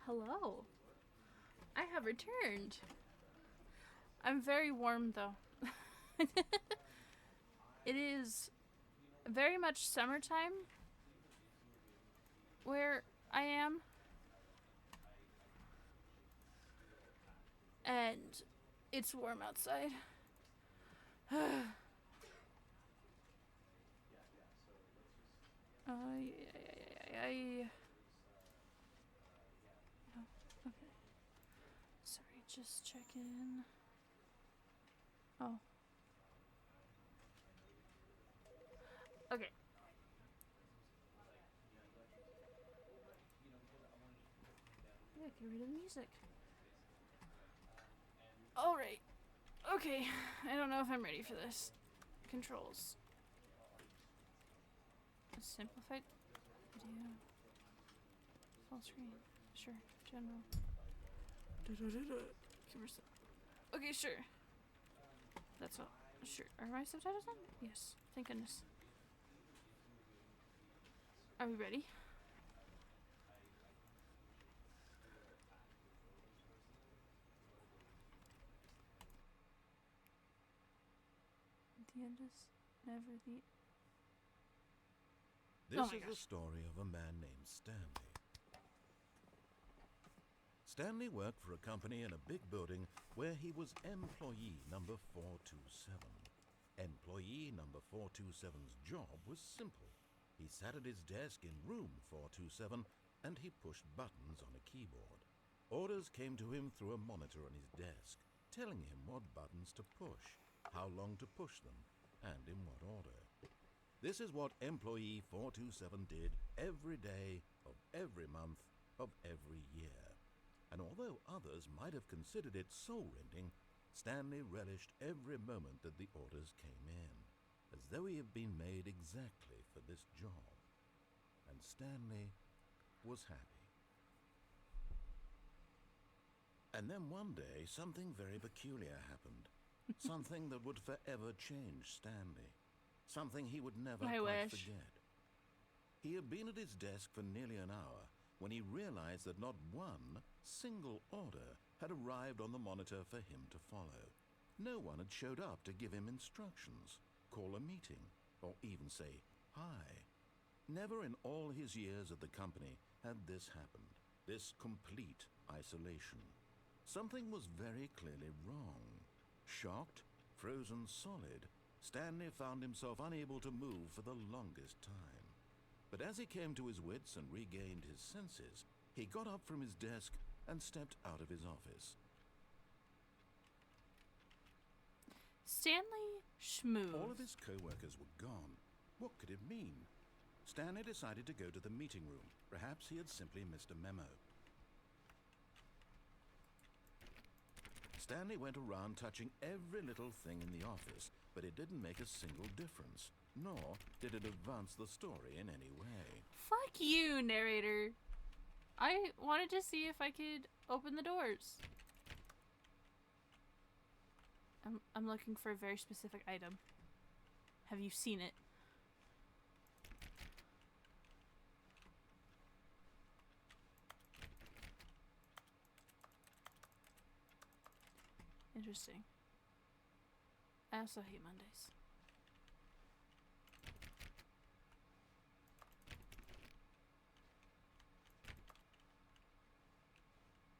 Hello. I have returned. I'm very warm though. It is very much summertime where I am. And it's warm outside. I. Oh, okay. Sorry, just checking. Oh. Okay. Yeah, get rid of the music. Alright. Okay. I don't know if I'm ready for this. Controls. Simplified video. Full screen. Sure. General. Okay, sure. That's all. Sure. Are my subtitles on? Yes. Thank goodness. Are we ready? The end is never the... This is the story of a man named Stanley. Stanley worked for a company in a big building where he was employee number 427. Employee number 427's job was simple. He sat at his desk in room 427 and he pushed buttons on a keyboard. Orders came to him through a monitor on his desk, telling him what buttons to push, how long to push them, and in what order. This is what employee 427 did every day of every month of every year. And although others might have considered it soul-rending, Stanley relished every moment that the orders came in, as though he had been made exactly for this job. And Stanley was happy. And then one day, something very peculiar happened. Something that would forever change Stanley. Something he would never quite forget. He had been at his desk for nearly an hour when he realized that not one single order had arrived on the monitor for him to follow. No one had showed up to give him instructions, call a meeting, or even say hi. Never in all his years at the company had this happened, this complete isolation. Something was very clearly wrong. Shocked, frozen solid, Stanley found himself unable to move for the longest time. But as he came to his wits and regained his senses, he got up from his desk and stepped out of his office. Stanley Schmooze. All of his co-workers were gone. What could it mean? Stanley decided to go to the meeting room. Perhaps he had simply missed a memo. Stanley went around touching every little thing in the office, but it didn't make a single difference, nor did it advance the story in any way. Fuck you, narrator. I wanted to see if I could open the doors. I'm looking for a very specific item. Have you seen it? Interesting. I also hate Mondays.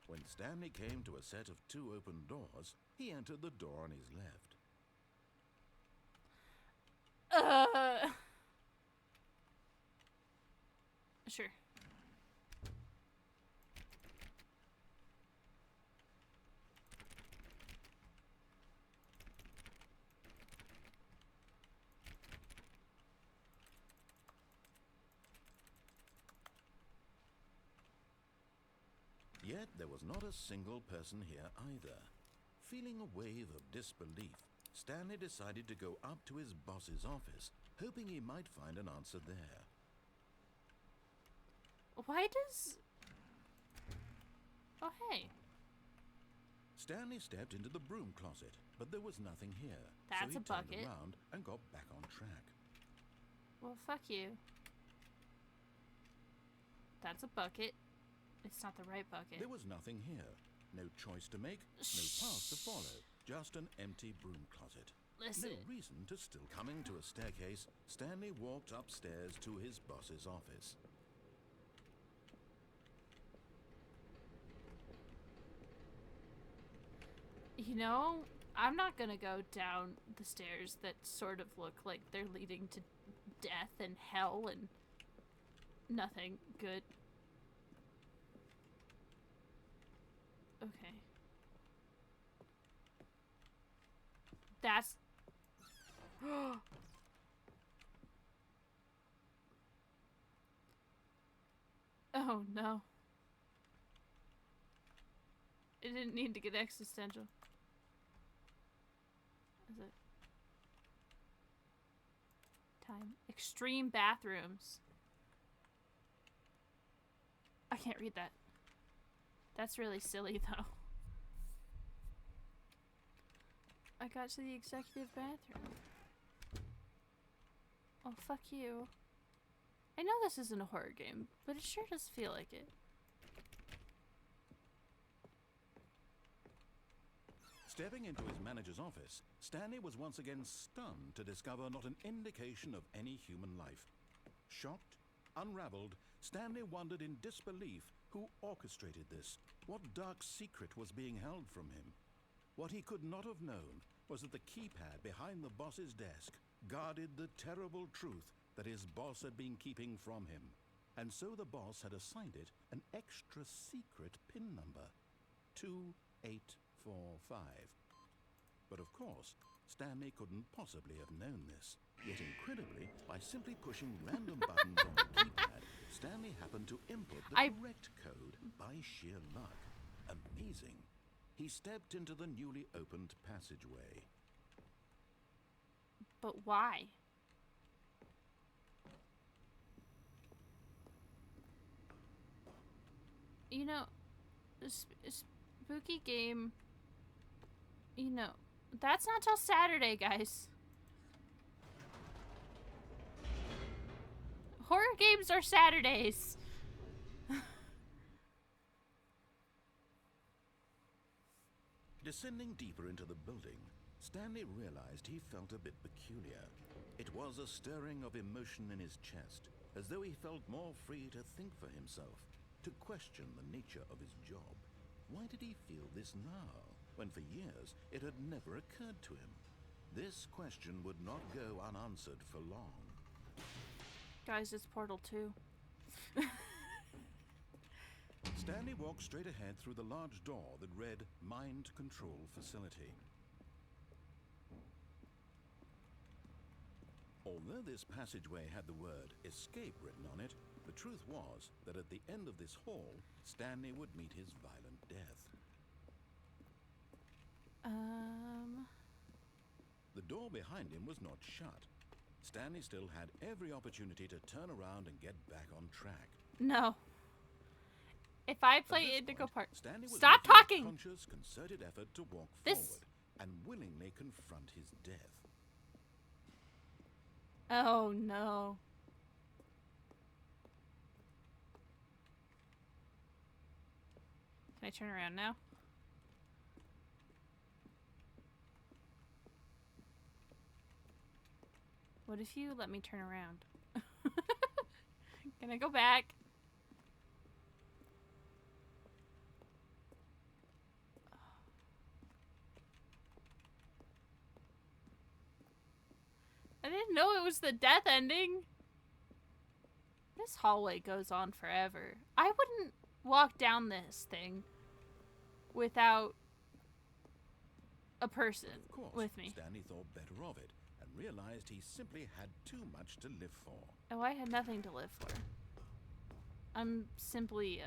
When Stanley came to a set of 2 open doors, he entered the door on his left. Sure. Yet there was not a single person here either. Feeling a wave of disbelief, Stanley decided to go up to his boss's office, hoping he might find an answer there. Why does... Oh, hey. Stanley stepped into the broom closet, but there was nothing here. That's so he a bucket. turned around and got back on track. Well, fuck you. That's a bucket. It's not the right bucket. There was nothing here. No choice to make, no path to follow. Just an empty broom closet. Listen. No reason to still. Coming to a staircase, Stanley walked upstairs to his boss's office. You know, I'm not gonna go down the stairs that sort of look like they're leading to death and hell and nothing good. Okay. That's... Oh no. It didn't need to get existential. Is it? Time. Extreme bathrooms. I can't read that. That's really silly though. I got to the executive bathroom. Oh, fuck you. I know this isn't a horror game, but it sure does feel like it. Stepping into his manager's office, Stanley was once again stunned to discover not an indication of any human life. Shocked, unraveled, Stanley wondered in disbelief who orchestrated this, what dark secret was being held from him. What he could not have known was that the keypad behind the boss's desk guarded the terrible truth that his boss had been keeping from him. And so the boss had assigned it an extra secret PIN number, 2845. But of course, Stanley couldn't possibly have known this. Yet incredibly, by simply pushing random buttons on the keypad, Stanley happened to input the correct code by sheer luck. Amazing. He stepped into the newly opened passageway. But why? You know, spooky game, you know, that's not till Saturday, guys. Horror games are Saturdays. Descending deeper into the building, Stanley realized he felt a bit peculiar. It was a stirring of emotion in his chest, as though he felt more free to think for himself, to question the nature of his job. Why did he feel this now, when for years it had never occurred to him? This question would not go unanswered for long. Guys, it's Portal 2. Stanley walked straight ahead through the large door that read Mind Control Facility. Although this passageway had the word escape written on it, the truth was that at the end of this hall, Stanley would meet his violent death. The door behind him was not shut. Stanley still had every opportunity to turn around and get back on track. No. If I play Indigo Park, stop talking! A conscious, concerted effort to walk forward and willingly confront his death. Oh no. Can I turn around now? What if you let me turn around? Can I go back? I didn't know it was the death ending. This hallway goes on forever. I wouldn't walk down this thing without a person with me. Stanley thought better of it and realized he simply had too much to live for. Oh, I had nothing to live for. I'm simply,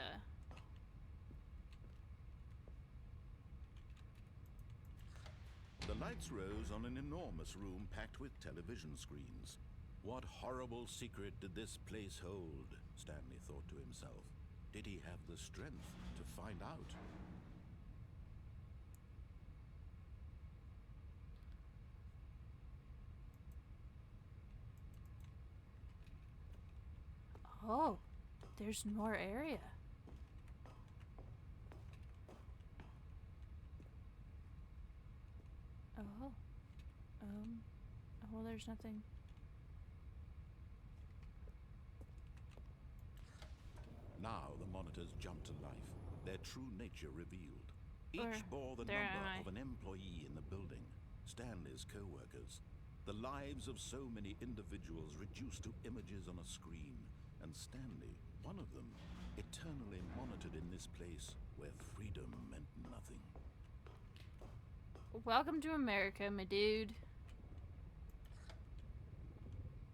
The lights rose on an enormous room packed with television screens. What horrible secret did this place hold? Stanley thought to himself. Did he have the strength to find out? Oh, there's more area. Oh. Well, there's nothing. Now the monitors jump to life, their true nature revealed. Each bore the number of an employee in the building, Stanley's co-workers. The lives of so many individuals reduced to images on a screen, and Stanley, one of them, eternally monitored in this place where freedom meant nothing. Welcome to America, my dude.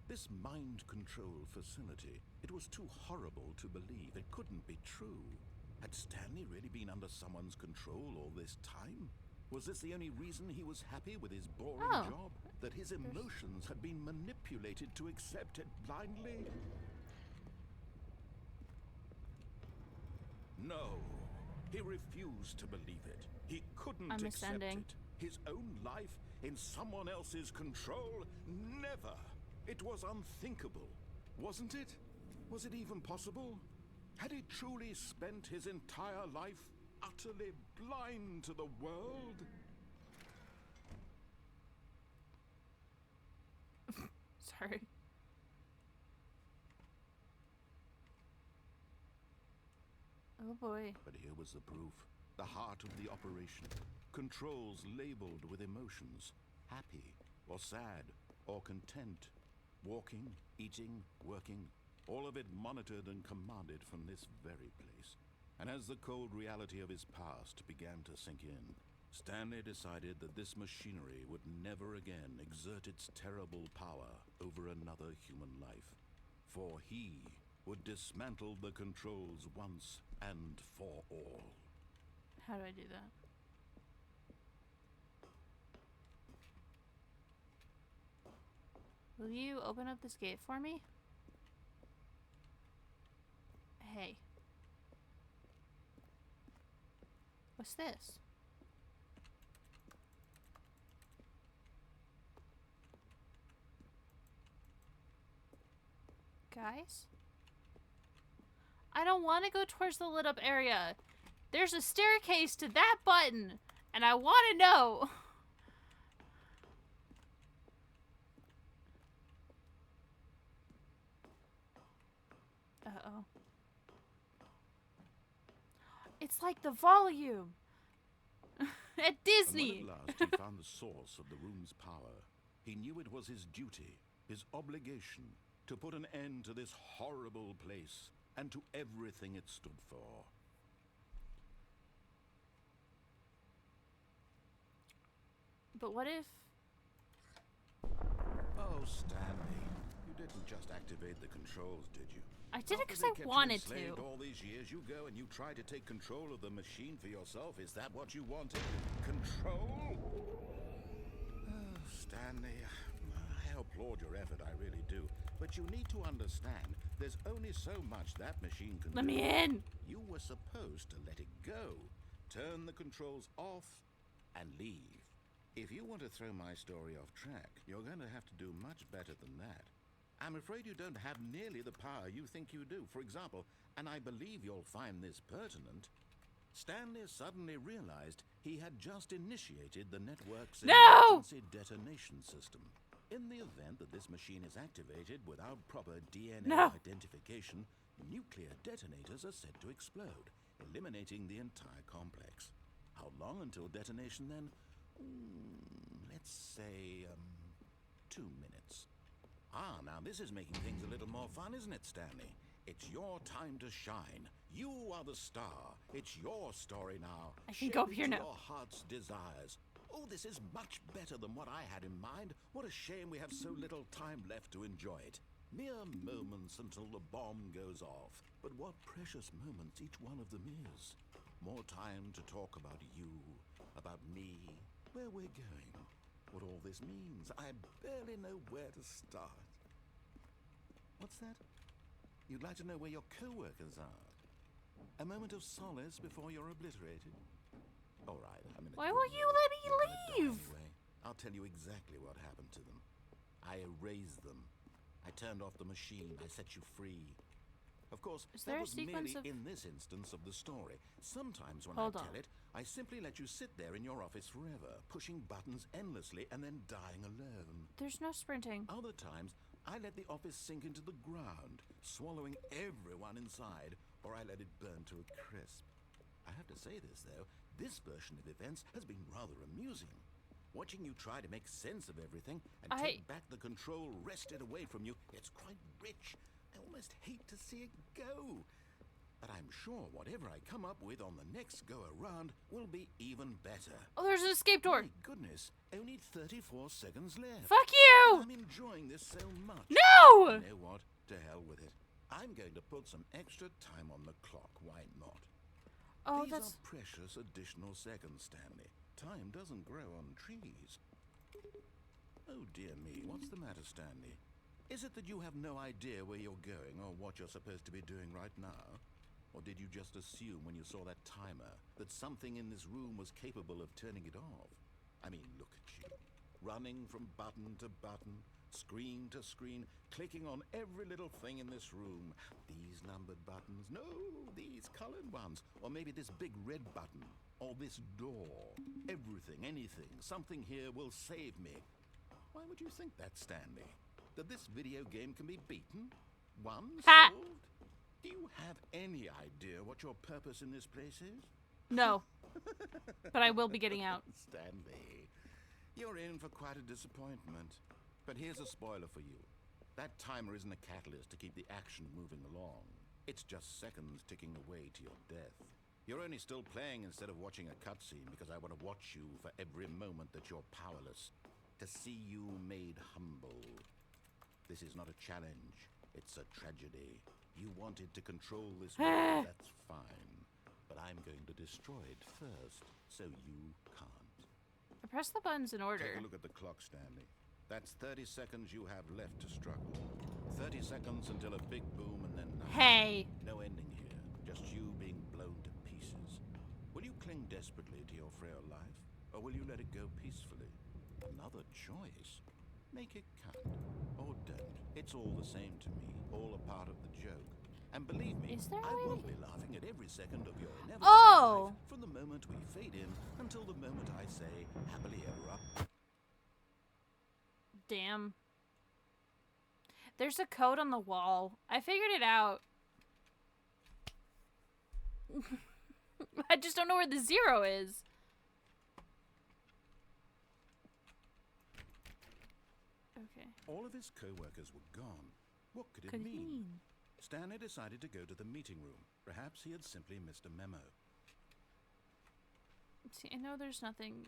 This mind control facility, it was too horrible to believe. It couldn't be true. Had Stanley really been under someone's control all this time? Was this the only reason he was happy with his boring job? That his emotions had been manipulated to accept it blindly? No. He refused to believe it. He couldn't accept it. His own life in someone else's control? Never. It was unthinkable. Wasn't it? Was it even possible? Had he truly spent his entire life utterly blind to the world? Sorry. Oh boy. But here was the proof. The heart of the operation. Controls labeled with emotions. Happy, or sad, or content. Walking, eating, working. All of it monitored and commanded from this very place. And as the cold reality of his past began to sink in, Stanley decided that this machinery would never again exert its terrible power over another human life. For he would dismantle the controls once and for all. How do I do that? Will you open up this gate for me? Hey. What's this? Guys? I don't want to go towards the lit up area. There's a staircase to that button, and I want to know. Uh-oh. It's like the volume at Disney. And when at last he found the source of the room's power, he knew it was his duty, his obligation, to put an end to this horrible place and to everything it stood for. But what if... Oh, Stanley, you didn't just activate the controls, did you? I did it because I wanted to. All these years you go and you try to take control of the machine for yourself. Is that what you wanted? Control? Oh, Stanley, I applaud your effort, I really do. But you need to understand, there's only so much that machine can do. Let me in! You were supposed to let it go. Turn the controls off and leave. If you want to throw my story off track, you're going to have to do much better than that. I'm afraid you don't have nearly the power you think you do. For example, and I believe you'll find this pertinent, Stanley suddenly realized he had just initiated the network's emergency detonation system. In the event that this machine is activated without proper DNA identification, nuclear detonators are said to explode, eliminating the entire complex. How long until detonation then? Let's say, 2 minutes. Ah, now this is making things a little more fun, isn't it, Stanley? It's your time to shine. You are the star. It's your story now. I can go up here now. Your heart's desires. Oh, this is much better than what I had in mind. What a shame we have so little time left to enjoy it. Mere moments until the bomb goes off. But what precious moments each one of them is. More time to talk about you, about me, where we're going, what all this means. I barely know where to start. What's that? You'd like to know where your co-workers are? A moment of solace before you're obliterated? All right, I'm in a Why won't you let me leave? Anyway, I'll tell you exactly what happened to them. I erased them. I turned off the machine. I set you free. Of course, Is there that a was sequence merely of... in this instance of the story. Sometimes when Hold I on. tell it, I simply let you sit there in your office forever, pushing buttons endlessly and then dying alone. There's no sprinting. Other times, I let the office sink into the ground, swallowing everyone inside, or I let it burn to a crisp. I have to say this, though, this version of events has been rather amusing. Watching you try to make sense of everything and take back the control wrested away from you, it's quite rich. I almost hate to see it go. But I'm sure whatever I come up with on the next go-around will be even better. Oh, there's an escape door. My goodness, only 34 seconds left. Fuck you! I'm enjoying this so much. No! You know what? To hell with it. I'm going to put some extra time on the clock. Why not? Oh, These that's... are precious additional seconds, Stanley. Time doesn't grow on trees. Oh, dear me. What's the matter, Stanley? Is it that you have no idea where you're going or what you're supposed to be doing right now? Or did you just assume when you saw that timer that something in this room was capable of turning it off? I mean, look at you. Running from button to button, screen to screen, clicking on every little thing in this room. These numbered buttons, no, these colored ones. Or maybe this big red button, or this door. Everything, anything, something here will save me. Why would you think that, Stanley? That this video game can be beaten? Won? Solved? Do you have any idea what your purpose in this place is? No. But I will be getting out. Stanley, you're in for quite a disappointment. But here's a spoiler for you. That timer isn't a catalyst to keep the action moving along. It's just seconds ticking away to your death. You're only still playing instead of watching a cutscene because I want to watch you for every moment that you're powerless. To see you made humble. This is not a challenge. It's a tragedy. You wanted to control this world, that's fine. But I'm going to destroy it first, so you can't. I press the buttons in order. Take a look at the clock, Stanley. That's 30 seconds you have left to struggle. 30 seconds until a big boom and then nothing. Hey! No ending here, just you being blown to pieces. Will you cling desperately to your frail life, or will you let it go peacefully? Another choice. Make it count, or don't. It's all the same to me, all a part of the joke. And believe me, I will be laughing at every second of your inevitable life from the moment we fade in until the moment I say, happily ever up. Damn. There's a code on the wall. I figured it out. I just don't know where the 0 is. Okay. All of his co-workers were gone. What could it mean? Stanley decided to go to the meeting room. Perhaps he had simply missed a memo. See, I know there's nothing,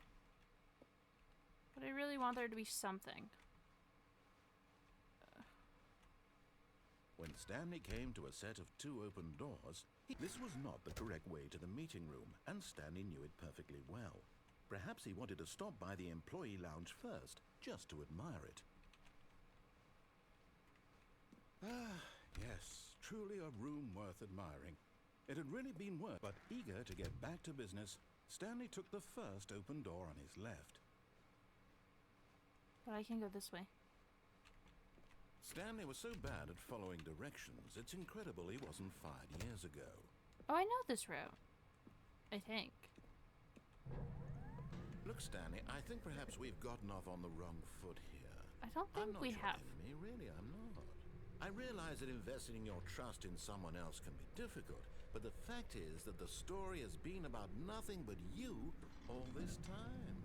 but I really want there to be something. When Stanley came to a set of 2 open doors, this was not the correct way to the meeting room, and Stanley knew it perfectly well. Perhaps he wanted to stop by the employee lounge first, just to admire it. Ah, yes, truly a room worth admiring. It had really been worth, but eager to get back to business, Stanley took the first open door on his left. But I can go this way. Stanley was so bad at following directions, it's incredible he wasn't fired years ago. Oh, I know this route. I think. Look, Stanley, I think perhaps we've gotten off on the wrong foot here. I don't think we have. Enemy, really, I'm not. I realize that investing your trust in someone else can be difficult, but the fact is that the story has been about nothing but you all this time.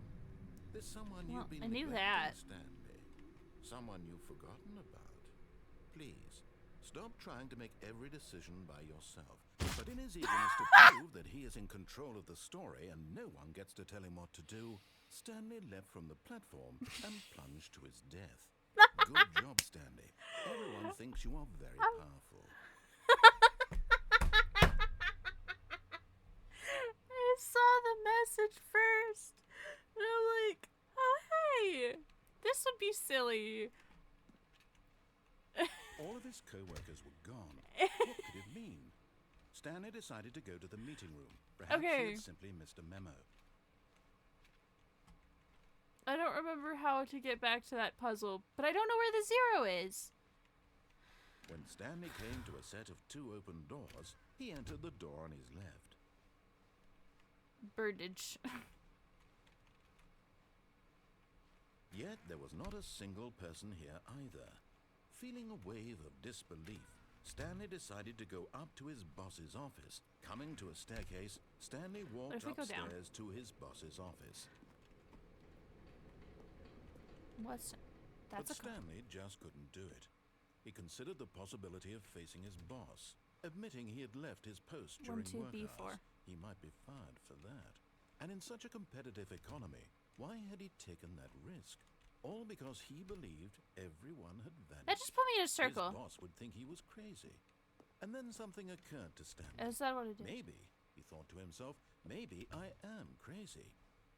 There's someone you've been neglecting, Stanley. Someone you've forgotten about. Please, stop trying to make every decision by yourself. But in his eagerness to prove that he is in control of the story and no one gets to tell him what to do, Stanley leapt from the platform and plunged to his death. Good job, Stanley. Everyone thinks you are very powerful. I saw the message first. And I'm like, oh, hey, this would be silly. All of his co-workers were gone. What could it mean? Stanley decided to go to the meeting room. Perhaps he had simply missed a memo. I don't remember how to get back to that puzzle, but I don't know where the 0 is. When Stanley came to a set of 2 open doors, he entered the door on his left. Birdage. Yet there was not a single person here either. Feeling a wave of disbelief, Stanley decided to go up to his boss's office. Coming to a staircase, Stanley walked upstairs to his boss's office. But Stanley just couldn't do it. He considered the possibility of facing his boss, admitting he had left his post during work hours. He might be fired for that. And in such a competitive economy, why had he taken that risk? All because he believed everyone had vanished. That just put me in a circle. His boss would think he was crazy. And then something occurred to Stanley. Is that what it is? Maybe, he thought to himself, maybe I am crazy.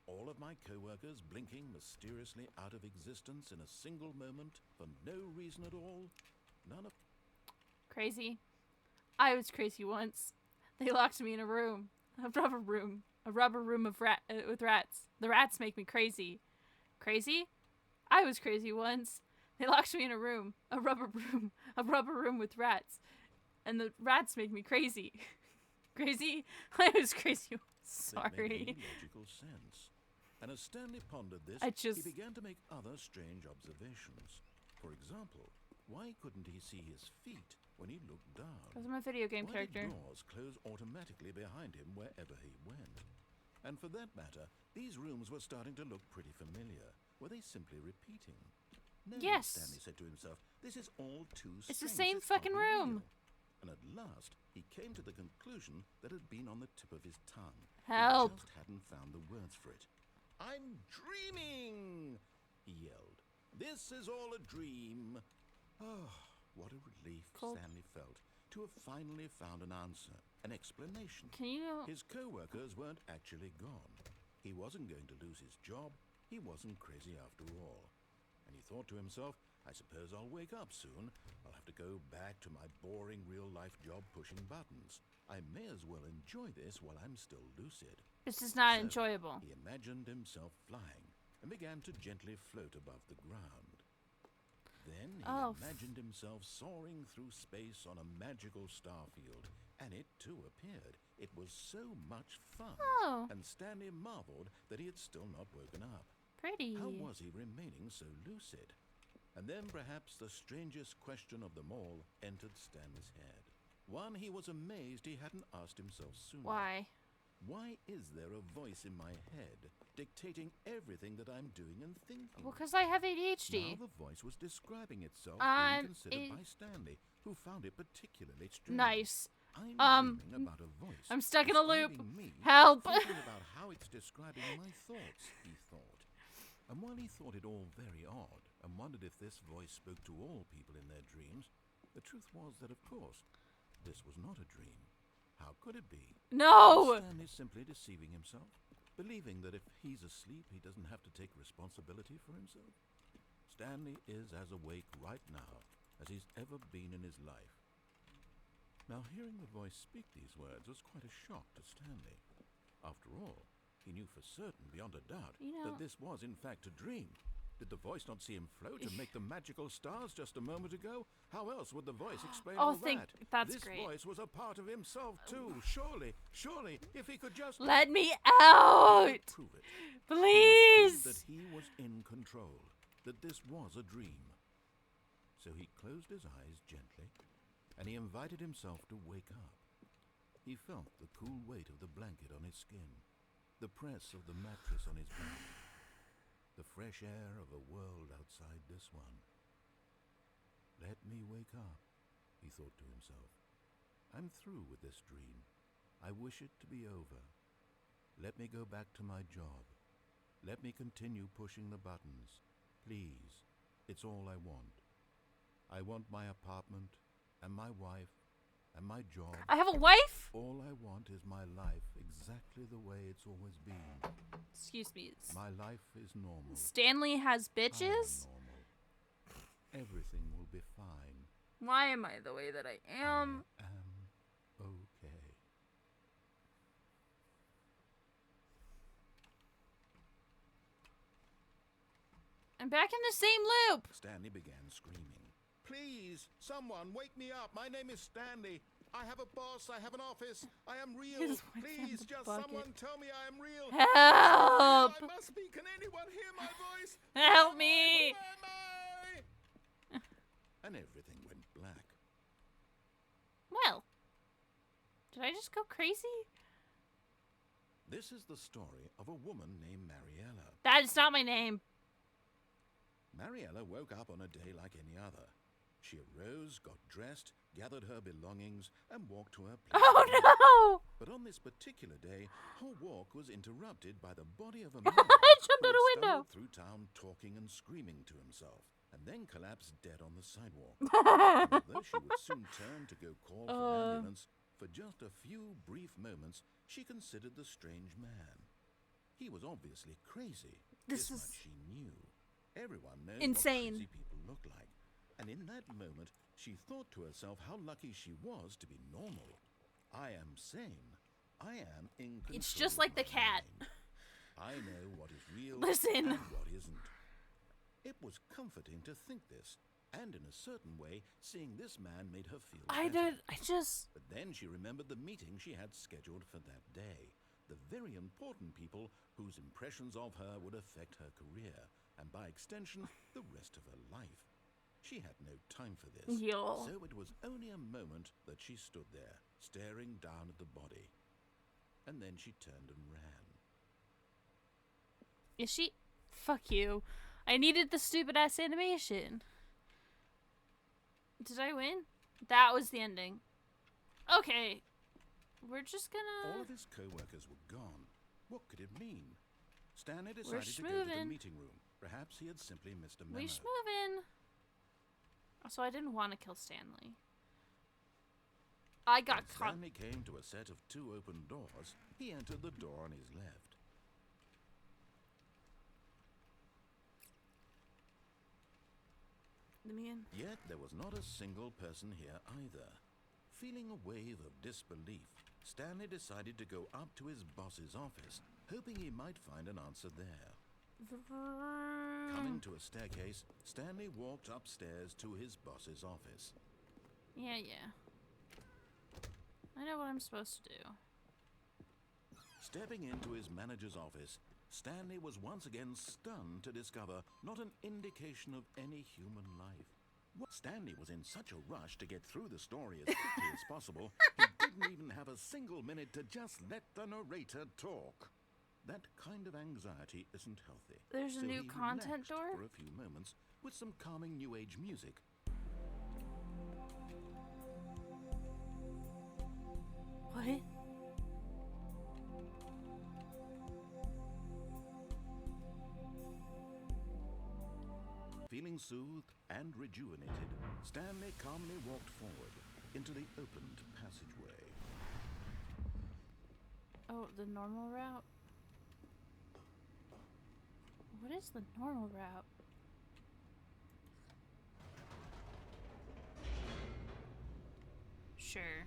All of my co-workers blinking mysteriously out of existence in a single moment for no reason at all. None of... Crazy? I was crazy once. They locked me in a room. A rubber room with rats. The rats make me crazy. Crazy? I was crazy once. They locked me in a room. A rubber room with rats. And the rats make me crazy. Crazy? I was crazy once. Sorry. It made logical sense. And as Stanley pondered this, he began to make other strange observations. For example, why couldn't he see his feet when he looked down? Because I'm a video game character. Why did doors close automatically behind him wherever he went? And for that matter, these rooms were starting to look pretty familiar. Were they simply repeating? No, yes. Stanley said to himself, this is all too strange. It's the same fucking room. And at last, he came to the conclusion that had been on the tip of his tongue. Help! He just hadn't found the words for it. I'm dreaming! He yelled. This is all a dream. Oh, what a relief Stanley felt to have finally found an answer, an explanation. His co-workers weren't actually gone. He wasn't going to lose his job. He wasn't crazy after all. And he thought to himself, I suppose I'll wake up soon. I'll have to go back to my boring real-life job pushing buttons. I may as well enjoy this while I'm still lucid. This is not enjoyable. He imagined himself flying and began to gently float above the ground. Then he imagined himself soaring through space on a magical star field, and it too appeared. It was so much fun. And Stanley marveled that he had still not woken up. Pretty. How was he remaining so lucid? And then perhaps the strangest question of them all entered Stanley's head. One he was amazed he hadn't asked himself sooner. Why? Why is there a voice in my head dictating everything that I'm doing and thinking? Well, because I have ADHD. Now the voice was describing itself being considered by Stanley, who found it particularly strange. Nice. I'm dreaming about a voice. I'm stuck in a loop. Help! Thinking about how it's describing my thoughts, he thought. And while he thought it all very odd, and wondered if this voice spoke to all people in their dreams, the truth was that, of course, this was not a dream. How could it be? No! Stanley simply deceiving himself, believing that if he's asleep, he doesn't have to take responsibility for himself. Stanley is as awake right now as he's ever been in his life. Now, hearing the voice speak these words was quite a shock to Stanley. After all, he knew for certain, beyond a doubt, that this was in fact a dream. Did the voice not see him float and make the magical stars just a moment ago? How else would the voice explain all that? That's great. This voice was a part of himself too. Surely, if he could just... Let me out! Prove it. Please! That he was in control. That this was a dream. So he closed his eyes gently, and he invited himself to wake up. He felt the cool weight of the blanket on his skin, the press of the mattress on his back, the fresh air of a world outside this one. Let me wake up, he thought to himself. I'm through with this dream. I wish it to be over. Let me go back to my job. Let me continue pushing the buttons. Please, it's all I want. I want my apartment, and my wife, and my job. I have a wife? All I want is my life exactly the way it's always been. Excuse me. My life is normal. Stanley has bitches? I am normal. Everything will be fine. Why am I the way that I am? I am okay. I'm back in the same loop. Stanley began screaming. Please, someone, wake me up. My name is Stanley. I have a boss. I have an office. I am real. Please, just someone tell me I am real. Help! I must be. Can anyone hear my voice? Help me! Who am I? And everything went black. Well, did I just go crazy? This is the story of a woman named Mariella. That is not my name. Mariella woke up on a day like any other. She arose, got dressed, gathered her belongings, and walked to her place. Oh no! But on this particular day, her walk was interrupted by the body of a I man jumped who out a had window. stumbled through town talking and screaming to himself, and then collapsed dead on the sidewalk. And although she would soon turn to go call for an ambulance, for just a few brief moments, she considered the strange man. He was obviously crazy. This much she knew. Everyone knows insane. what crazy people look like. And in that moment, she thought to herself how lucky she was to be normal. I am sane. I am in control. It's just like the cat. I know what is real Listen. and what isn't. It was comforting to think this, and in a certain way, seeing this man made her feel better. But then she remembered the meeting she had scheduled for that day. The very important people whose impressions of her would affect her career, and by extension, the rest of her life. She had no time for this, so it was only a moment that she stood there, staring down at the body. And then she turned and ran. Is she? Fuck you. I needed the stupid-ass animation. Did I win? That was the ending. Okay. We're just gonna... All of his co-workers were gone. What could it mean? Stanley decided to go to the meeting room. Perhaps he had simply missed a memo. We schmoovin'. So I didn't want to kill Stanley. I got caught. Stanley came to a set of 2 open doors. He entered the door on his left. Yet there was not a single person here either. Feeling a wave of disbelief, Stanley decided to go up to his boss's office, hoping he might find an answer there. Coming to a staircase, Stanley walked upstairs to his boss's office. Yeah. I know what I'm supposed to do. Stepping into his manager's office, Stanley was once again stunned to discover not an indication of any human life. Stanley was in such a rush to get through the story as quickly as possible, he didn't even have a single minute to just let the narrator talk. That kind of anxiety isn't healthy. There's a new content door? For a few moments with some calming new age music. What? Feeling soothed and rejuvenated, Stanley calmly walked forward into the opened passageway. Oh, the normal route? What is the normal route? Sure.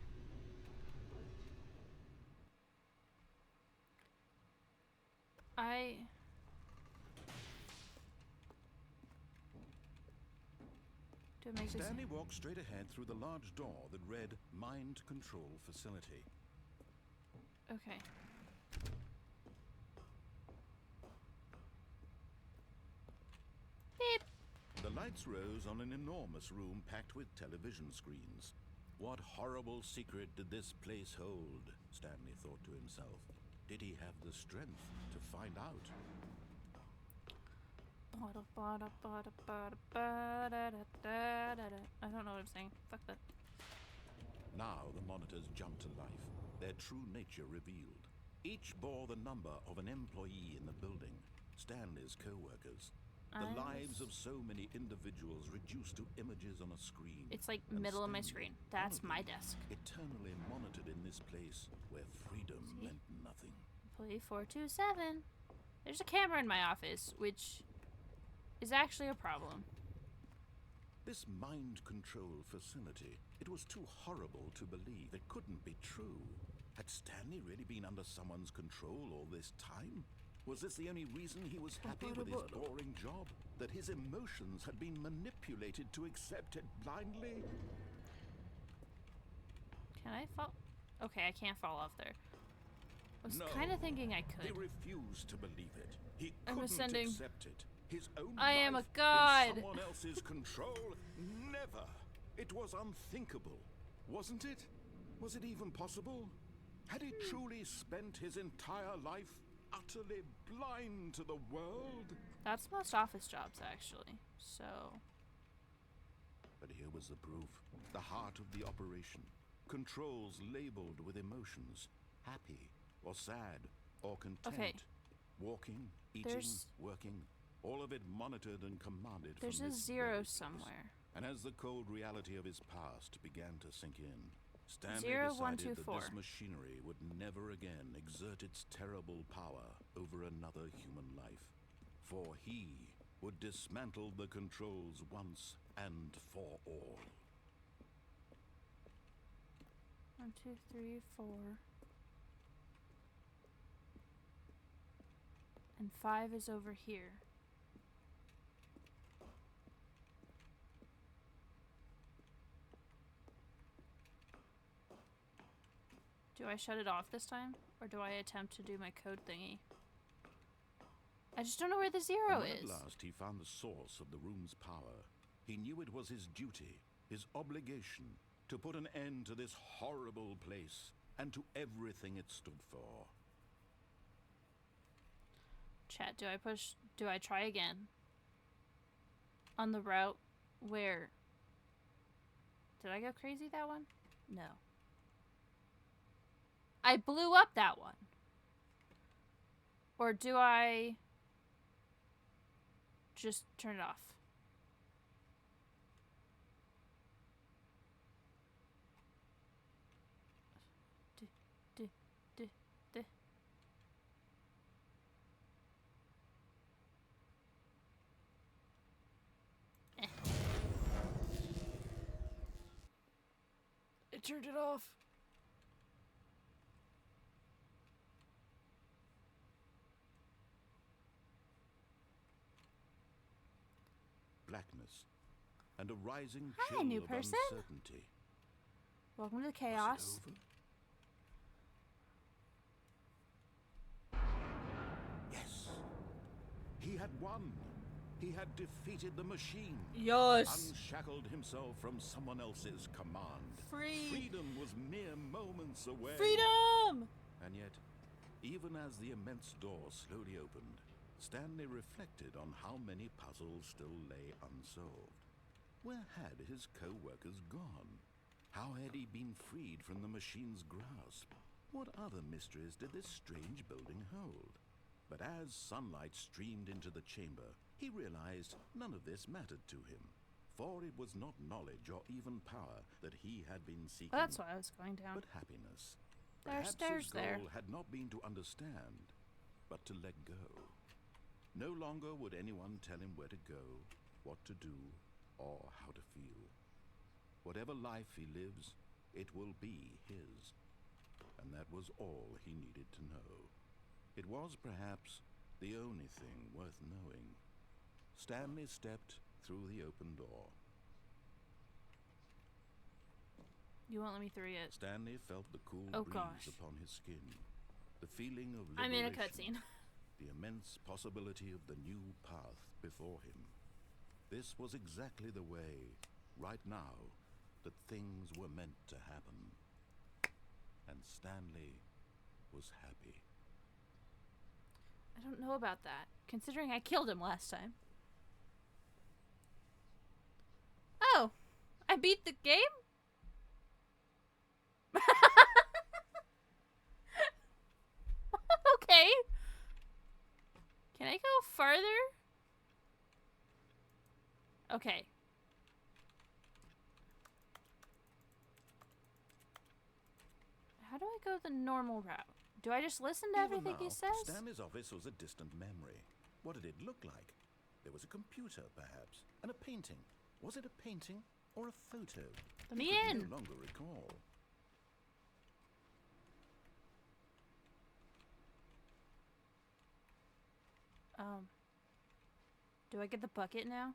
Stanley walked straight ahead through the large door that read Mind Control Facility. Okay. Beep. The lights rose on an enormous room packed with television screens. What horrible secret did this place hold? Stanley thought to himself. Did he have the strength to find out? I don't know what I'm saying. Fuck that. Now the monitors jumped to life, their true nature revealed. Each bore the number of an employee in the building, Stanley's co-workers. The lives of so many individuals reduced to images on a screen. It's like middle of my screen. That's my desk. Eternally monitored in this place where freedom meant nothing. Employee 427. There's a camera in my office, which is actually a problem. This mind control facility, it was too horrible to believe. It couldn't be true. Had Stanley really been under someone's control all this time? Was this the only reason he was happy with his boring job? That his emotions had been manipulated to accept it blindly? Can I fall? Okay, I can't fall off there. I was No, kind of thinking I could. He refused to believe it. He I'm couldn't ascending. accept it. His own I am a life god. in someone else's control? Never. It was unthinkable, wasn't it? Was it even possible? Had he truly spent his entire life utterly blind to the world? That's most office jobs, actually. So. But here was the proof. The heart of the operation. Controls labeled with emotions. Happy, or sad, or content. Okay. Walking, eating, working. All of it monitored and commanded from There's a this 0 very place. somewhere. And as the cold reality of his past began to sink in, Stanley 0, decided 1, 2, that 4. this machinery would never again exert its terrible power over another human life. For he would dismantle the controls once and for all. 1, 2, 3, 4. And 5 is over here. Do I shut it off this time? Or do I attempt to do my code thingy? I just don't know where the 0 And when is. At last he found the source of the room's power. He knew it was his duty, his obligation, to put an end to this horrible place and to everything it stood for. Chat, do I try again? On the route where... Did I go crazy that one? No. I blew up that one. Or do I just turn it off? It turned it off. Blackness and a rising Hi, chill new of person. uncertainty. Welcome to the chaos. Was it over? Yes. He had won. He had defeated the machine. Yes. Unshackled himself from someone else's command. Free. Freedom was mere moments away. Freedom! And yet, even as the immense door slowly opened, Stanley reflected on how many puzzles still lay unsolved. Where had his co-workers gone? How had he been freed from the machine's grasp? What other mysteries did this strange building hold? But as sunlight streamed into the chamber, he realized none of this mattered to him. For it was not knowledge or even power that he had been seeking. Well, that's why I was going down. But happiness. There are Perhaps stairs his goal there. had not been to understand, but to let go. No longer would anyone tell him where to go, what to do, or how to feel. Whatever life he lives, it will be his. And that was all he needed to know. It was perhaps the only thing worth knowing. Stanley stepped through the open door. You won't let me through yet. Stanley felt the cool breeze upon his skin. The feeling of liberation. I'm in a cutscene. The immense possibility of the new path before him. This was exactly the way, right now, that things were meant to happen. And Stanley was happy. I don't know about that, considering I killed him last time. Oh, I beat the game? Okay. Can I go farther? Okay. How do I go the normal route? Do I just listen to everything he says? Stanley's office was a distant memory. What did it look like? There was a computer, perhaps, and a painting. Was it a painting or a photo? Let me He could in. no longer recall. Do I get the bucket now?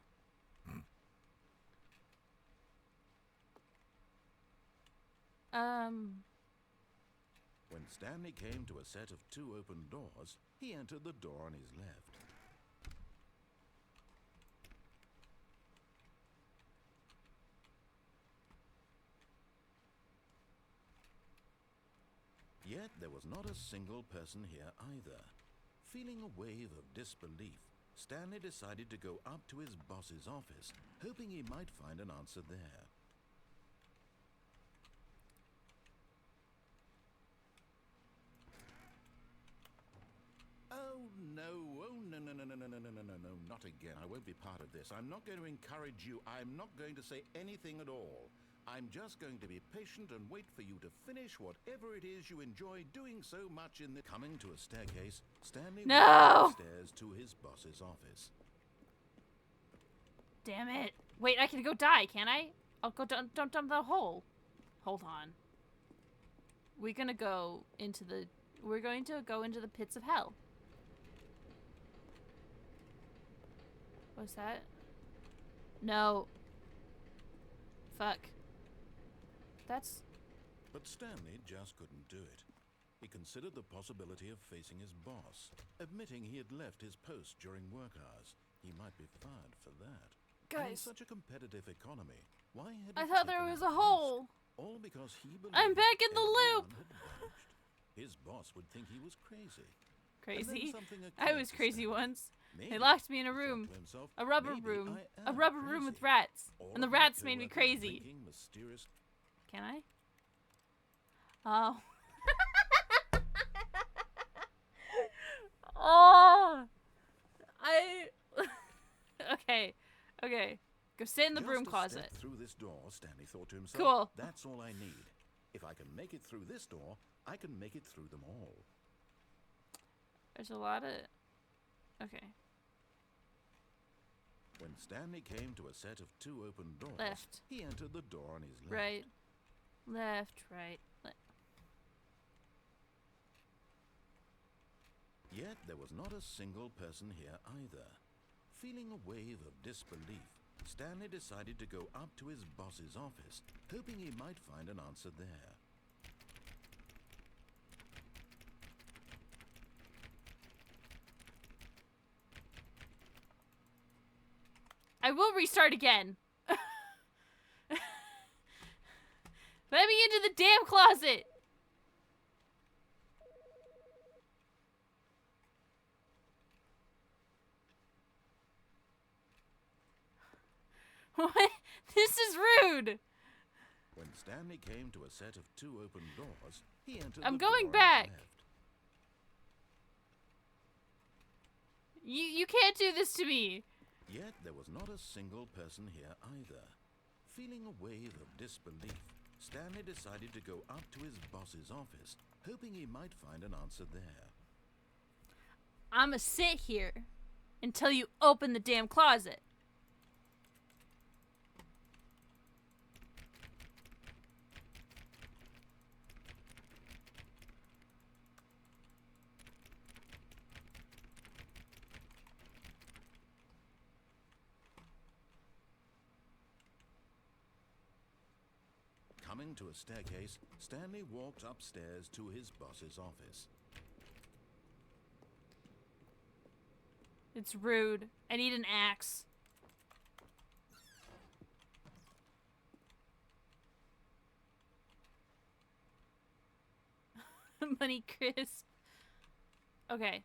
When Stanley came to a set of 2 open doors, he entered the door on his left. Yet there was not a single person here either. Feeling a wave of disbelief, Stanley decided to go up to his boss's office, hoping he might find an answer there. Oh no, no, not again. I won't be part of this. I'm not going to encourage you. I'm not going to say anything at all. I'm just going to be patient and wait for you to finish whatever it is you enjoy doing so much in the... Coming to a staircase, Stanley walked upstairs to his boss's office. Damn it. Wait, I can go die, can't I? I'll go dump the hole. Hold on. We're going to go into the pits of hell. What's that? No. Fuck. But Stanley just couldn't do it. He considered the possibility of facing his boss, admitting he had left his post during work hours. He might be fired for that. Guys. In such a competitive economy, why had I thought there was a hole. All because he believed I'm back in the loop. His boss would think he was crazy. Crazy? I was crazy once. They locked me in a room. A rubber room. A rubber room with rats. And the rats made me crazy. Can I? Oh. Oh. Okay. Okay. Go sit in the broom closet. Through this door, Stanley thought to himself. Cool. That's all I need. If I can make it through this door, I can make it through them all. There's a lot of... Okay. When Stanley came to a set of 2 open doors, Left. He entered the door on his left. Right. Left, right, left. Yet there was not a single person here either. Feeling a wave of disbelief, Stanley decided to go up to his boss's office, hoping he might find an answer there. I will restart again. Let me into the damn closet. What? This is rude. When Stanley came to a set of 2 open doors, he entered I'm the going door back. on his left. You can't do this to me. Yet there was not a single person here either. Feeling a wave of disbelief, Stanley decided to go up to his boss's office, hoping he might find an answer there. I'ma sit here until you open the damn closet. Coming to a staircase, Stanley walked upstairs to his boss's office. It's rude. I need an axe. Money crisp. Okay.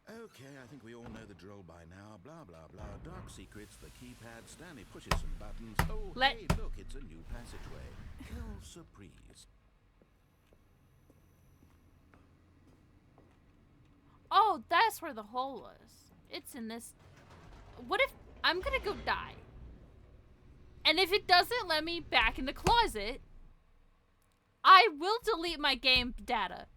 Okay, I think we all know the drill by now. Blah, blah, blah. Dark secrets, the keypad. Stanley pushes some buttons. Oh, hey, look, it's a new passageway. Quelle surprise. Oh, that's where the hole was. It's in this... What if... I'm gonna go die. And if it doesn't let me back in the closet, I will delete my game data.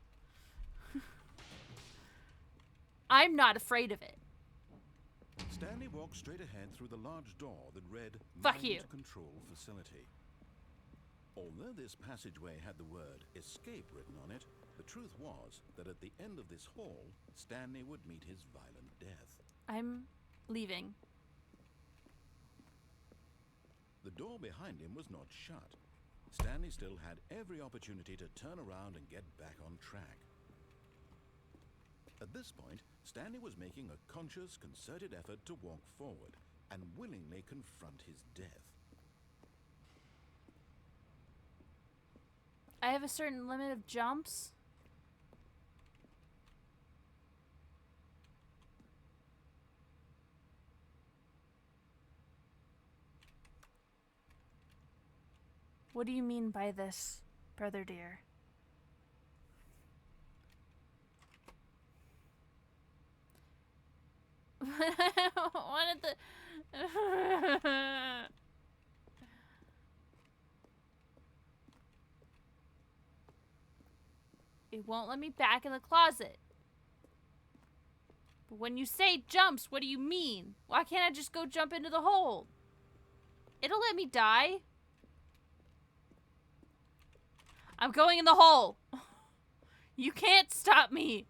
I'm not afraid of it. Stanley walked straight ahead through the large door that read Fuck you. Mind Control Facility. Although this passageway had the word escape written on it, the truth was that at the end of this hall, Stanley would meet his violent death. I'm leaving. The door behind him was not shut. Stanley still had every opportunity to turn around and get back on track. At this point, Stanley was making a conscious, concerted effort to walk forward and willingly confront his death. I have a certain limit of jumps. What do you mean by this, brother dear? One of the... It won't let me back in the closet. But when you say jumps, what do you mean? Why can't I just go jump into the hole? It'll let me die. I'm going in the hole. You can't stop me.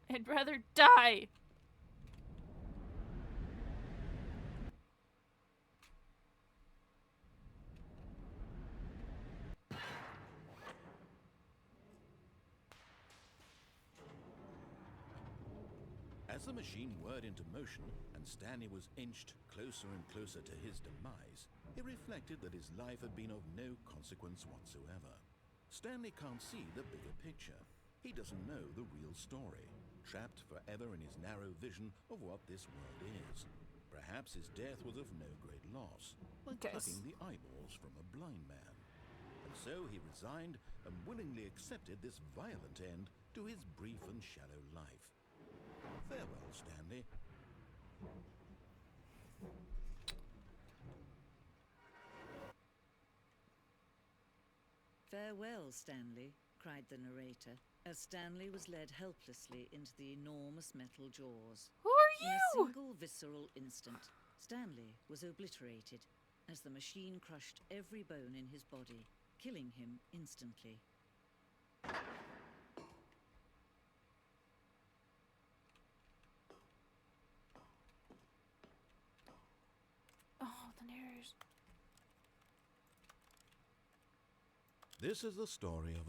I'd rather die. As the machine whirred into motion and Stanley was inched closer and closer to his demise, he reflected that his life had been of no consequence whatsoever. Stanley can't see the bigger picture. He doesn't know the real story, trapped forever in his narrow vision of what this world is. Perhaps his death was of no great loss, like plucking the eyeballs from a blind man. And so he resigned and willingly accepted this violent end to his brief and shallow life. Farewell, Stanley. Farewell, Stanley, cried the narrator, as Stanley was led helplessly into the enormous metal jaws. Who are you? In a single visceral instant, Stanley was obliterated as the machine crushed every bone in his body, killing him instantly. Oh, the narrators. This is the story of...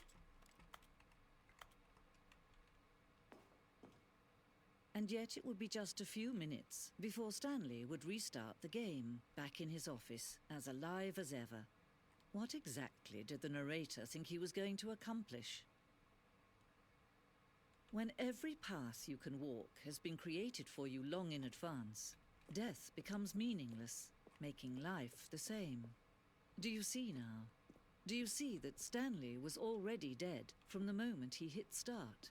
And yet it would be just a few minutes before Stanley would restart the game, back in his office, as alive as ever. What exactly did the narrator think he was going to accomplish? When every path you can walk has been created for you long in advance, death becomes meaningless, making life the same. Do you see now? Do you see that Stanley was already dead from the moment he hit start?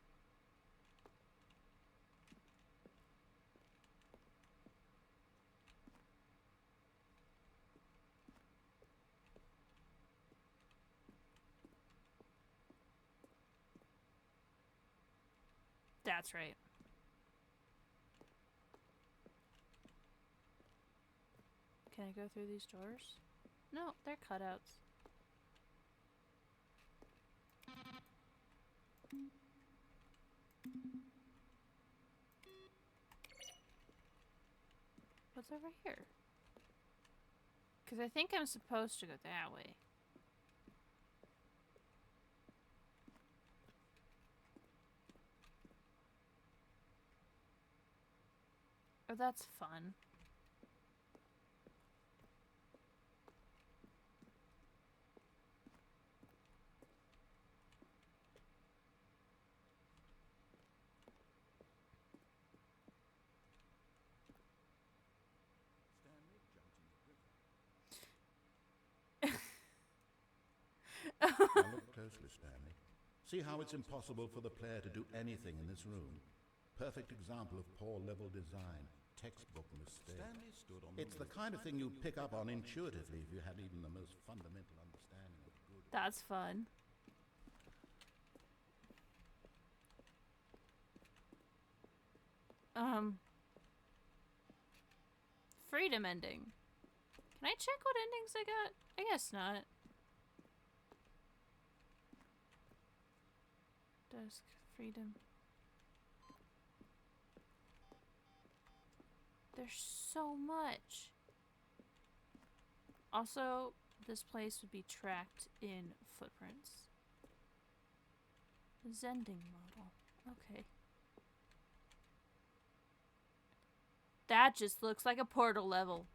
That's right. Can I go through these doors? No, they're cutouts. What's over here? Because I think I'm supposed to go that way. Oh, that's fun. Now look closely, Stanley. See how it's impossible for the player to do anything in this room? Perfect example of poor level design. Textbook mistake. It's the kind of thing you'd pick up on intuitively if you had even the most fundamental understanding of good. That's fun. Freedom ending. Can I check what endings I got? I guess not. Dusk, freedom. There's so much. Also, this place would be tracked in footprints. Zending model. Okay. That just looks like a portal level.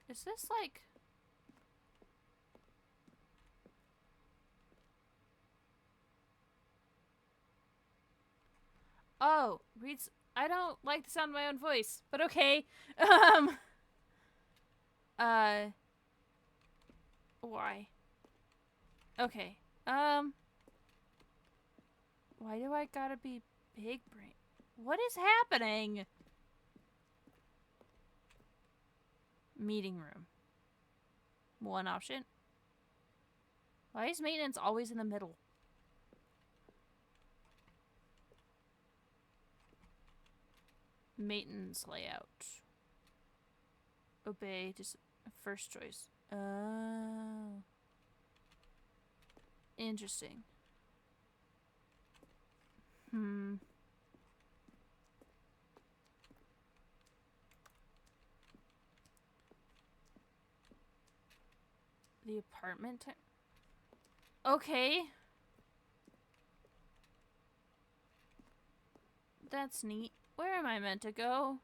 Is this like... Oh, reads... I don't like the sound of my own voice, but okay. Why? Okay. Why do I gotta be big brain? What is happening? Meeting room. One option. Why is maintenance always in the middle? Maintenance layout. Obey, just first choice. Oh. Interesting. The apartment type. Okay. That's neat. Where am I meant to go?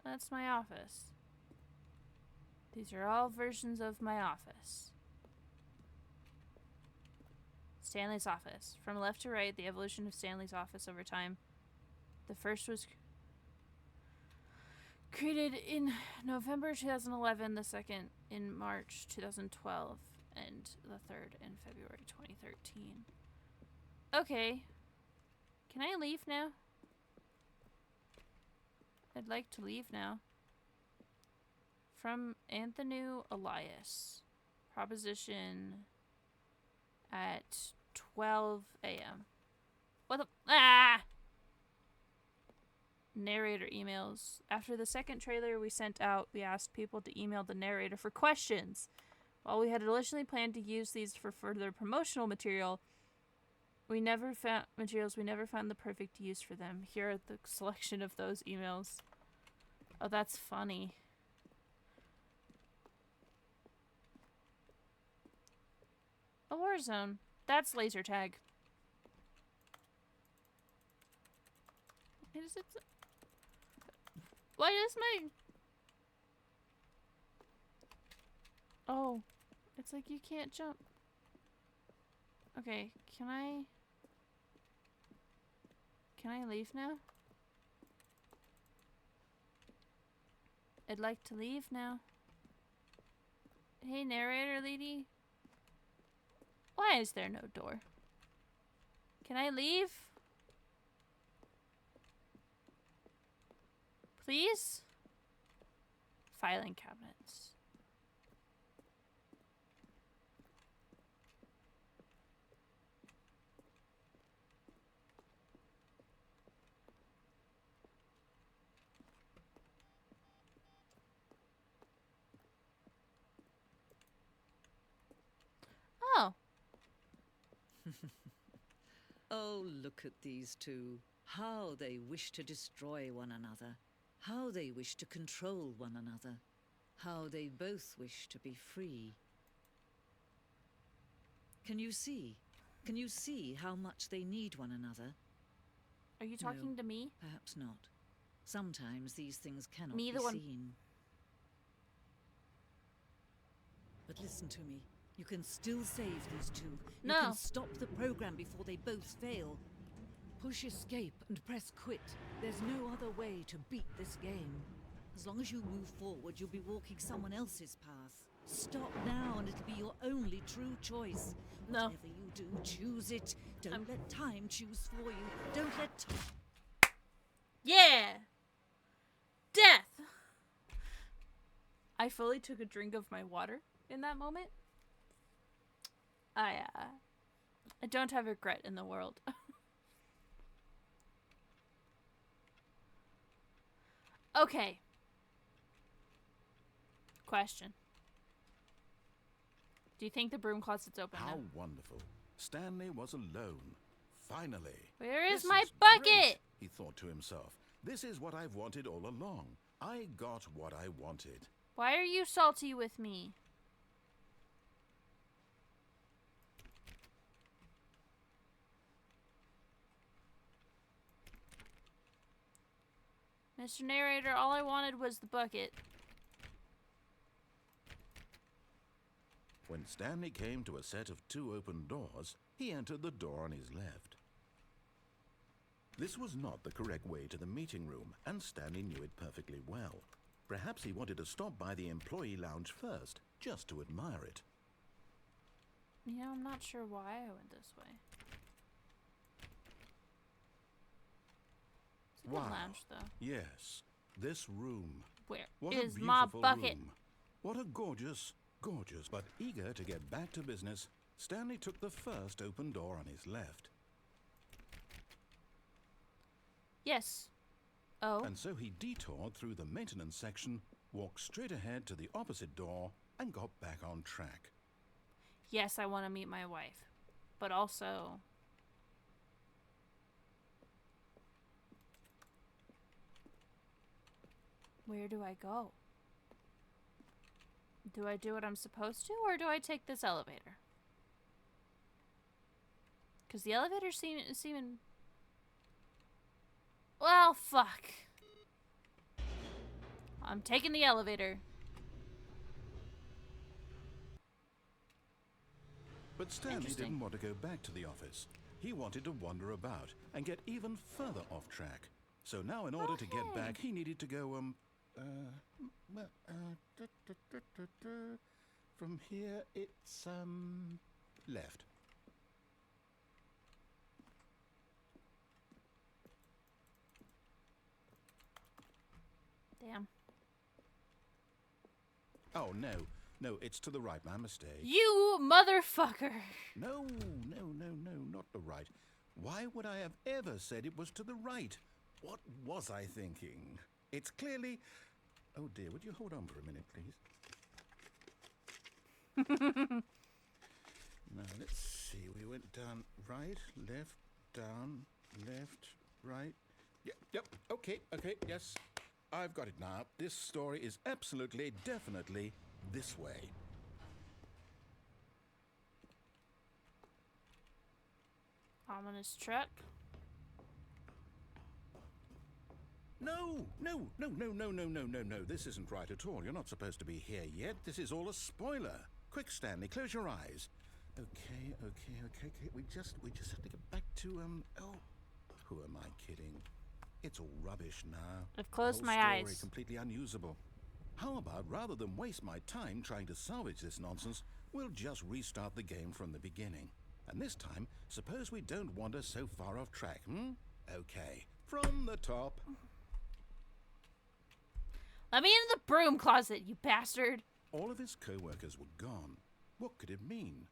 That's my office. These are all versions of my office. Stanley's office. From left to right, the evolution of Stanley's office over time. The first was created in November 2011, the second in March 2012, and the third in February 2013. Okay. Can I leave now? I'd like to leave now. From Anthony Elias. Proposition at 12 a.m. What the... Ah! Narrator emails. After the second trailer we sent out, we asked people to email the narrator for questions. While we had originally planned to use these for further promotional material, we never found the perfect use for them. Here are the selection of those emails. Oh, that's funny. A war zone. That's laser tag. Why does my... Oh. It's like you can't jump. Okay, can I leave now? I'd like to leave now. Hey, narrator lady. Why is there no door? Can I leave? Please? Filing cabinets. Oh. Oh, look at these two. How they wish to destroy one another. How they wish to control one another. How they both wish to be free. Can you see? Can you see how much they need one another? Are you talking No, to me? Perhaps not. Sometimes these things cannot Me, be the one. seen. But listen to me. You can still save these two. You No. can stop the program before they both fail. Push escape and press quit. There's no other way to beat this game. As long as you move forward, you'll be walking someone else's path. Stop now and it'll be your only true choice. No. Whatever you do, choose it. Don't let time choose for you. Don't let Yeah! Death! I fully took a drink of my water in that moment. I don't have regret in the world. Okay. Question. Do you think the broom closet's open now? How wonderful. Stanley was alone. Finally. Where is my bucket? Great, he thought to himself. This is what I've wanted all along. I got what I wanted. Why are you salty with me? Mr. Narrator, all I wanted was the bucket. When Stanley came to a set of 2 open doors, he entered the door on his left. This was not the correct way to the meeting room, and Stanley knew it perfectly well. Perhaps he wanted to stop by the employee lounge first, just to admire it. You know, I'm not sure why I went this way. It's a good lounge, though. Yes, this room. Where what is a my beautiful bucket? Room. What a gorgeous, but eager to get back to business, Stanley took the first open door on his left. Yes. Oh. And so he detoured through the maintenance section, walked straight ahead to the opposite door, and got back on track. Yes, I want to meet my wife. But also... where do I go? Do I do what I'm supposed to, or do I take this elevator? Because the elevator's seeming... well, fuck. I'm taking the elevator. But Stanley didn't want to go back to the office. He wanted to wander about and get even further off track. So now in order to get back, he needed to go, from here, it's, left. Damn. Oh, no, it's to the right, my mistake. You motherfucker! No, not the right. Why would I have ever said it was to the right? What was I thinking? It's clearly... oh dear, would you hold on for a minute, please? Now, let's see. We went down right, left, down, left, right. Yep, okay, yes. I've got it now. This story is absolutely, definitely this way. Ominous truck. No. This isn't right at all. You're not supposed to be here yet. This is all a spoiler. Quick, Stanley, close your eyes. Okay. We just have to get back to, oh, who am I kidding? It's all rubbish now. I've closed the my whole story eyes. Completely unusable. How about, rather than waste my time trying to salvage this nonsense, we'll just restart the game from the beginning. And this time, suppose we don't wander so far off track, Okay, from the top. Let me into the broom closet, you bastard! All of his co-workers were gone. What could it mean?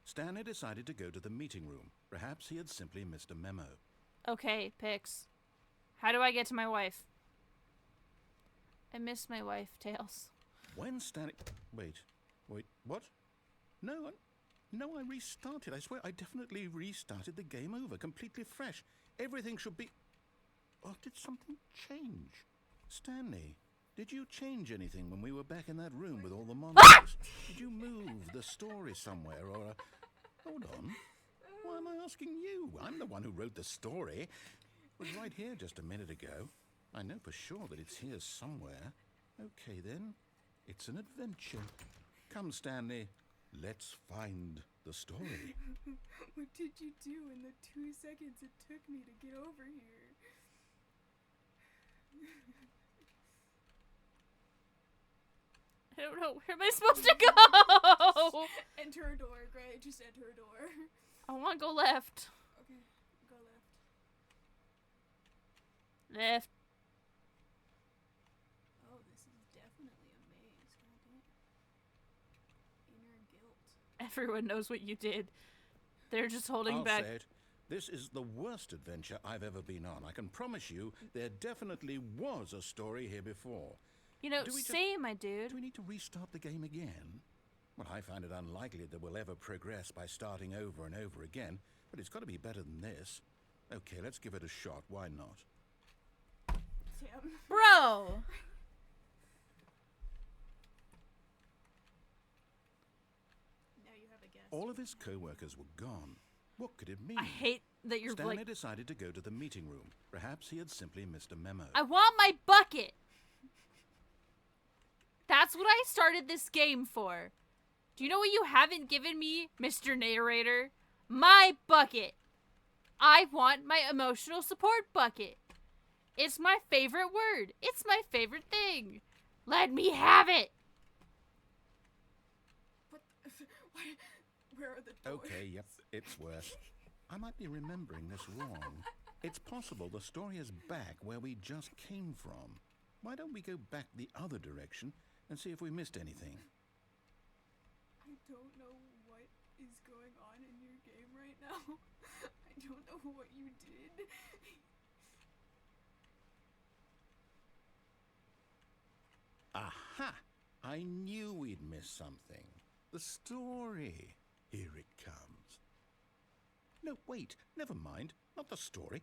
Stanley decided to go to the meeting room. Perhaps he had simply missed a memo. Okay, Pix. How do I get to my wife? I miss my wife, Tails. When Stanley... Wait, what? No, I restarted. I swear, I definitely restarted the game over, completely fresh. Everything should be... oh, did something change? Stanley, did you change anything when we were back in that room with all the monsters? Did you move the story somewhere, or... hold on. Why am I asking you? I'm the one who wrote the story. It was right here just a minute ago. I know for sure that it's here somewhere. Okay, then. It's an adventure. Come, Stanley. Let's find the story. What did you do in the 2 seconds it took me to get over here? I don't know. Where am I supposed to go? Enter a door, Gray. Just enter a door. I want to go left. Okay, go left. Left. Oh, this is definitely a maze. God everyone knows what you did. They're just holding back. I'll say it. This is the worst adventure I've ever been on. I can promise you there definitely was a story here before. You know, same, my dude. Do we need to restart the game again? Well, I find it unlikely that we'll ever progress by starting over and over again, but it's got to be better than this. Okay, let's give it a shot. Why not? Sam. Bro! Now you have a guess. All of his co-workers were gone. What could it mean? I hate that you're Stanley like... decided to go to the meeting room. Perhaps he had simply missed a memo. I want my bucket! That's what I started this game for. Do you know what you haven't given me, Mr. Narrator? My bucket. I want my emotional support bucket. It's my favorite word. It's my favorite thing. Let me have it. What? Where are the doors? Okay, yep, it's worse. I might be remembering this wrong. It's possible the story is back where we just came from. Why don't we go back the other direction and see if we missed anything? I don't know what is going on in your game right now. I don't know what you did. Aha! I knew we'd miss something. The story. Here it comes. No, wait. Never mind. Not the story.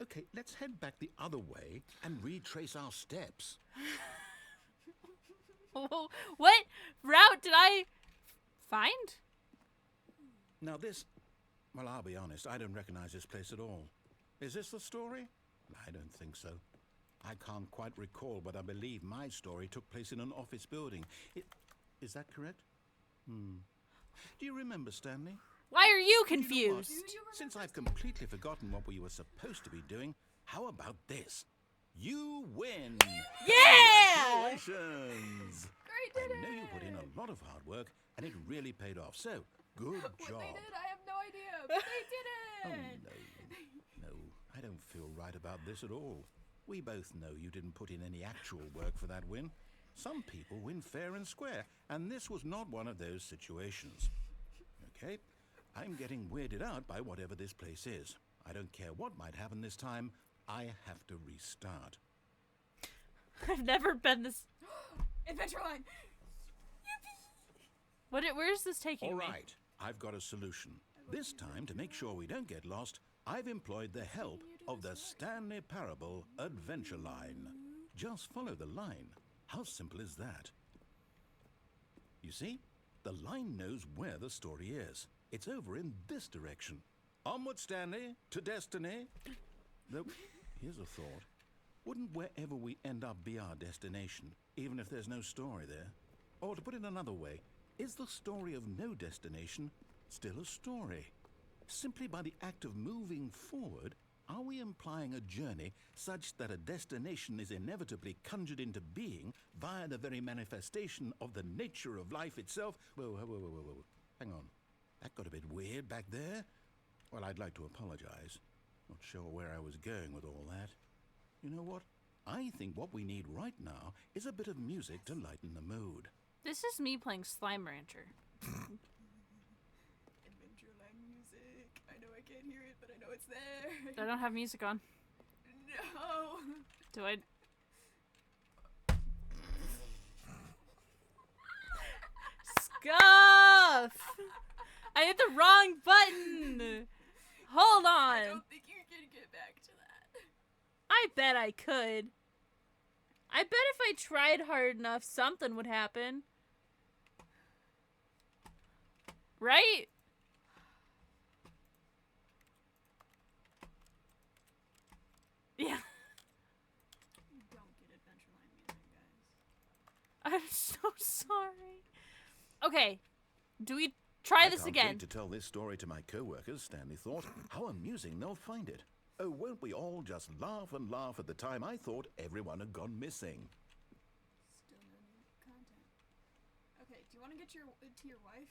Okay, let's head back the other way and retrace our steps. What route did I find? Now this... Well, I'll be honest. I don't recognize this place at all. Is this the story? I don't think so. I can't quite recall, but I believe my story took place in an office building. Is that correct? Do you remember, Stanley? Why are you You know what? confused? Since I've completely forgotten what we were supposed to be doing, how about this? You win! Yeah! Congratulations! I did I know you put in a lot of hard work, and it really paid off. So, good What job. they did, I have no idea. But they did Oh, it. no, I don't feel right about this at all. We both know you didn't put in any actual work for that win. Some people win fair and square, and this was not one of those situations. Okay, I'm getting weirded out by whatever this place is. I don't care what might happen this time. I have to restart. I've never been this... Adventure line. Where is this taking All me? right, I've got a solution. This time, to make sure we don't get lost, I've employed the help of the Stanley Parable Adventure Line. Just follow the line. How simple is that? You see, the line knows where the story is. It's over in this direction. Onward, Stanley, to destiny. Though, here's a thought. Wouldn't wherever we end up be our destination, even if there's no story there? Or to put it another way, is the story of no destination still a story? Simply by the act of moving forward, are we implying a journey such that a destination is inevitably conjured into being via the very manifestation of the nature of life itself? Whoa. Hang on. That got a bit weird back there. Well, I'd like to apologize. Not sure where I was going with all that. You know what? I think what we need right now is a bit of music to lighten the mood. This is me playing Slime Rancher. Adventureland music. I know I can't hear it, but I know it's there. I don't have music on. No. Do I? Scuff! I hit the wrong button! Hold I on. don't think you can get back to that. I bet I could. I bet if I tried hard enough, something would happen. Right? Yeah. You don't get Adventureland music, guys. I'm so sorry. Okay. Do we try this I can't again? wait to tell this story to my co-workers, Stanley thought. How amusing they'll find it. Oh, won't we all just laugh and laugh at the time I thought everyone had gone missing? Still no new content. Okay, do you want to get to your wife?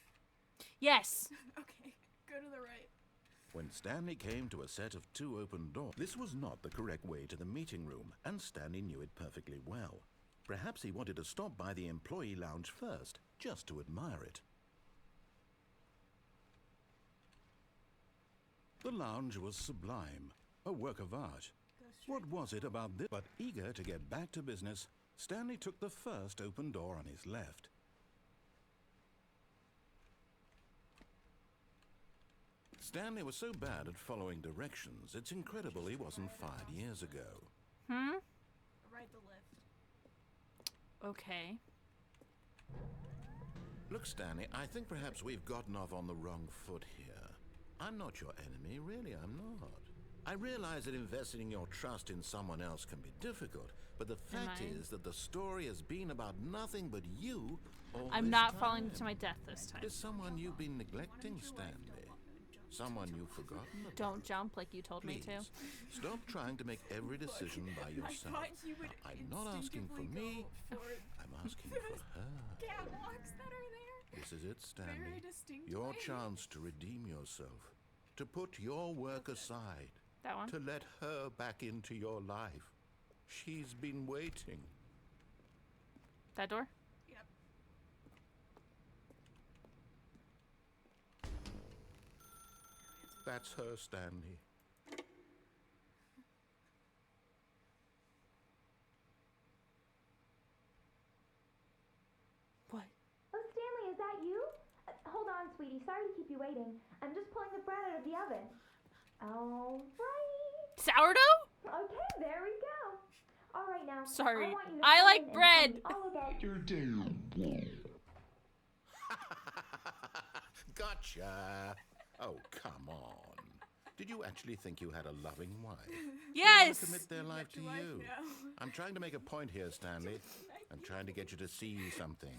Yes. Okay, go to the right. When Stanley came to a set of 2 open doors, this was not the correct way to the meeting room, and Stanley knew it perfectly well. Perhaps he wanted to stop by the employee lounge first, just to admire it. The lounge was sublime, a work of art. What was it about this? But eager to get back to business, Stanley took the first open door on his left. Stanley was so bad at following directions, it's incredible he wasn't fired years ago. Ride the lift. Okay. Look, Stanley, I think perhaps we've gotten off on the wrong foot here. I'm not your enemy, really, I'm not. I realize that investing your trust in someone else can be difficult, but the fact is that the story has been about nothing but you all I'm this not time. falling to my death this time. There's someone you've been neglecting, Stanley. Someone you've forgotten about. Don't jump like you told Please, me to. stop trying to make every decision by yourself. I'm not asking for me, I'm asking for her. Catwalks that are there. This is it, Very Stanley. distinctly. Your chance to redeem yourself. To put your work aside. That one? To let her back into your life. She's been waiting. That door? Yep. That's her, Stanley. What? Oh, Stanley, is that you? Hold on, sweetie. Sorry to keep you waiting. I'm just pulling the bread out of the oven. All right. Sourdough? Okay, there we go. All right, now. Sorry. I want you to I come like in and bread. tell me all about Your day. Gotcha. Oh, come on. Did you actually think you had a loving wife? Yes! Who commit their life to your wife you? now. I'm trying to make a point here, Stanley. I'm trying to get you to see something.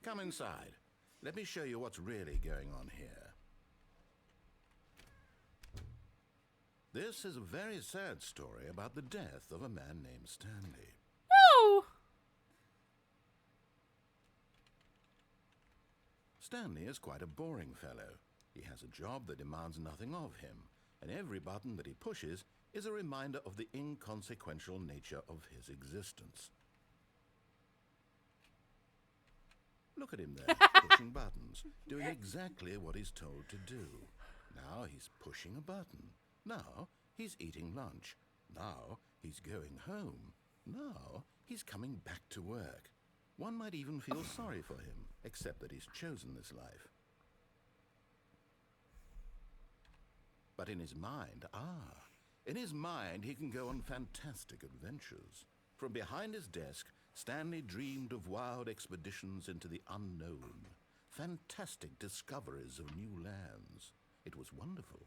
Come inside. Let me show you what's really going on here. This is a very sad story about the death of a man named Stanley. No! Stanley is quite a boring fellow. He has a job that demands nothing of him, and every button that he pushes is a reminder of the inconsequential nature of his existence. Look at him there, pushing buttons, doing exactly what he's told to do. Now he's pushing a button. Now he's eating lunch. Now he's going home. Now he's coming back to work. One might even feel sorry for him, except that he's chosen this life. But in his mind, in his mind he can go on fantastic adventures. From behind his desk, Stanley dreamed of wild expeditions into the unknown, fantastic discoveries of new lands. It was wonderful,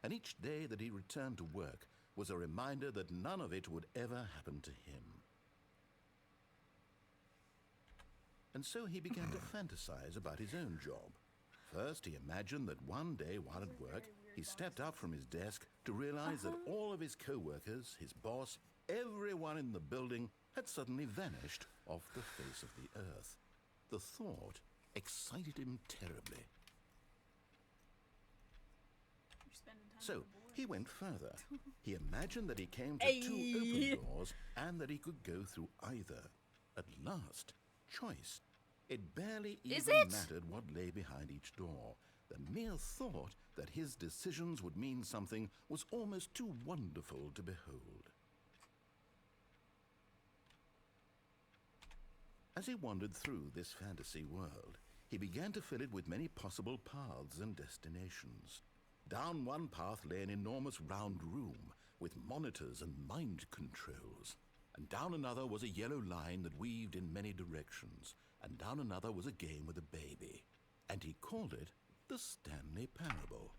and each day that he returned to work was a reminder that none of it would ever happen to him. And so he began to fantasize about his own job. First, he imagined that one day while at work, he stepped up from his desk to realize that all of his co-workers, his boss, everyone in the building had suddenly vanished off the face of the earth. The thought excited him terribly. You're spending time So with the boys. he went further. He imagined that he came to two open doors and that he could go through either. At last, choice. It barely Is even it? mattered what lay behind each door. The mere thought that his decisions would mean something was almost too wonderful to behold. As he wandered through this fantasy world, he began to fill it with many possible paths and destinations. Down one path lay an enormous round room with monitors and mind controls. And down another was a yellow line that weaved in many directions. And down another was a game with a baby. And he called it the Stanley Parable.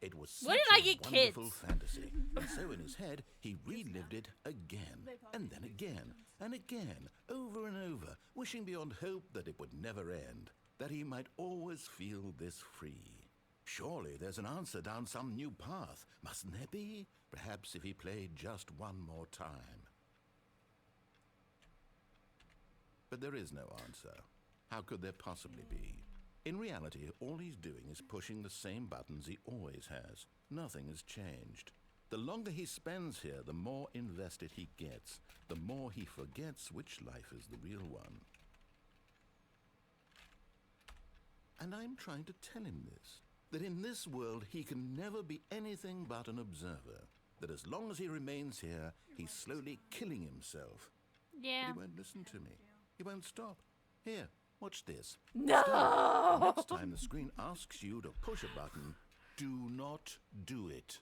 It was such When did I a get wonderful kids? fantasy. And so in his head, he relived it again, and then again, and again, over and over, wishing beyond hope that it would never end, that he might always feel this free. Surely there's an answer down some new path, mustn't there be? Perhaps if he played just one more time. But there is no answer. How could there possibly be? In reality, all he's doing is pushing the same buttons he always has. Nothing has changed. The longer he spends here, the more invested he gets, the more he forgets which life is the real one. And I'm trying to tell him this. That in this world he can never be anything but an observer. That as long as he remains here, he's slowly killing himself. Yeah. But he won't listen to me. He won't stop. Here, watch this. No! Stop. Next time the screen asks you to push a button, do not do it.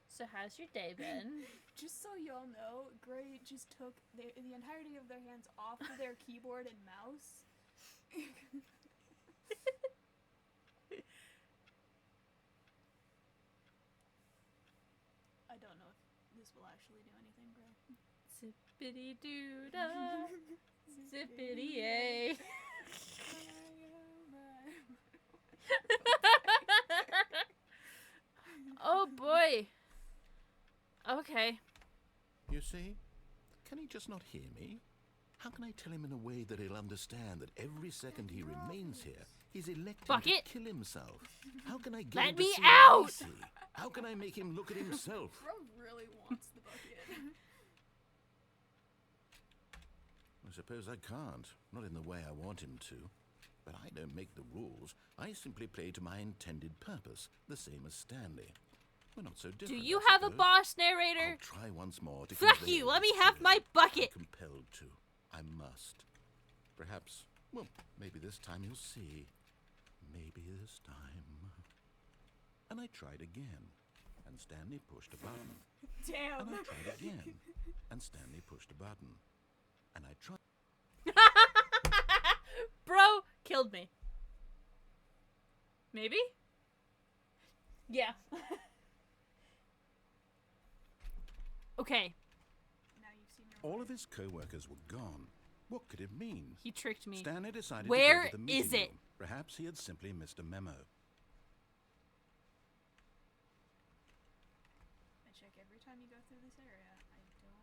So how's your day been? Just so y'all know, Gray just took the entirety of their hands off of their keyboard and mouse. I don't know if this will actually do anything, Gray. Zippity doo dah, zippity yay. Oh boy. Okay. You see? Can he just not hear me? How can I tell him in a way that he'll understand that every second he remains here, he's electing Bucket. to kill himself? How can I get Let him to me see out! what I see? How can I make him look at himself? Bro really wants the bucket. I suppose I can't. Not in the way I want him to. But I don't make the rules. I simply play to my intended purpose, the same as Stanley. We're not so different. Do you I have a suppose. boss narrator? I'll try once more to Fuck convey you, let this me have to my him. bucket. I'm compelled to. I must. Perhaps, well, maybe this time he'll see. Maybe this time. And I tried again. And Stanley pushed a button. Damn. And I tried again. And Stanley pushed a button. And I tried. Bro killed me. Maybe? Yeah. Okay. Now you've seen your All of his co-workers were gone. What could it mean? He tricked me. Stanley decided Where to go to the meeting is it? room. Perhaps he had simply missed a memo. I check every time you go through this area. I don't know.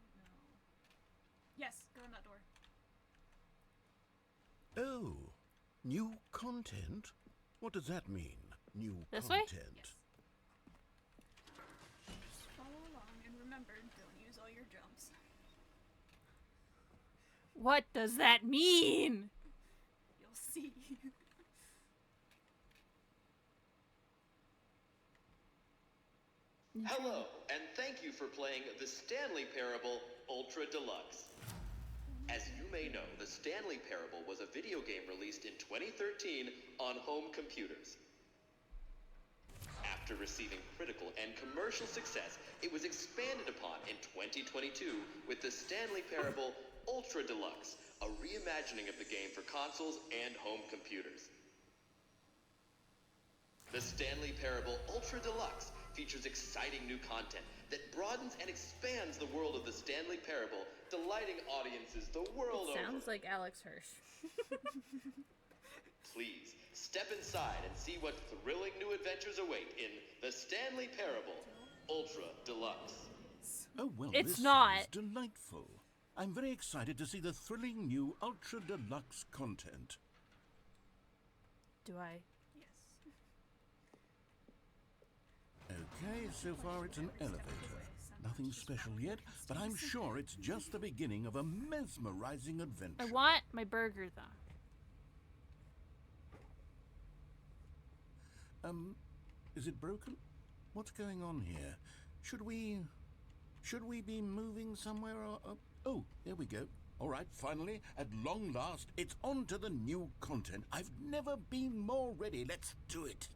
Yes, go in that door. Oh, new content? What does that mean? New This way? content. Yes. Just follow along and remember, don't use all your jumps. What does that mean? You'll see. Hello, and thank you for playing the Stanley Parable Ultra Deluxe. As you may know, the Stanley Parable was a video game released in 2013 on home computers. After receiving critical and commercial success, it was expanded upon in 2022 with the Stanley Parable Ultra Deluxe, a reimagining of the game for consoles and home computers. The Stanley Parable Ultra Deluxe features exciting new content that broadens and expands the world of the Stanley Parable, delighting audiences the world over. Sounds like Alex Hirsch. Please, step inside and see what thrilling new adventures await in the Stanley Parable Ultra Deluxe. Oh, well, It's this not. sounds delightful. I'm very excited to see the thrilling new Ultra Deluxe content. Do I? Yes. Okay, so far it's an elevator. Nothing special yet, but I'm sure it's just the beginning of a mesmerizing adventure. I want my burger though. Is it broken? What's going on here? Should we be moving somewhere or... oh, there we go. All right, finally, at long last, it's on to the new content. I've never been more ready. Let's do it.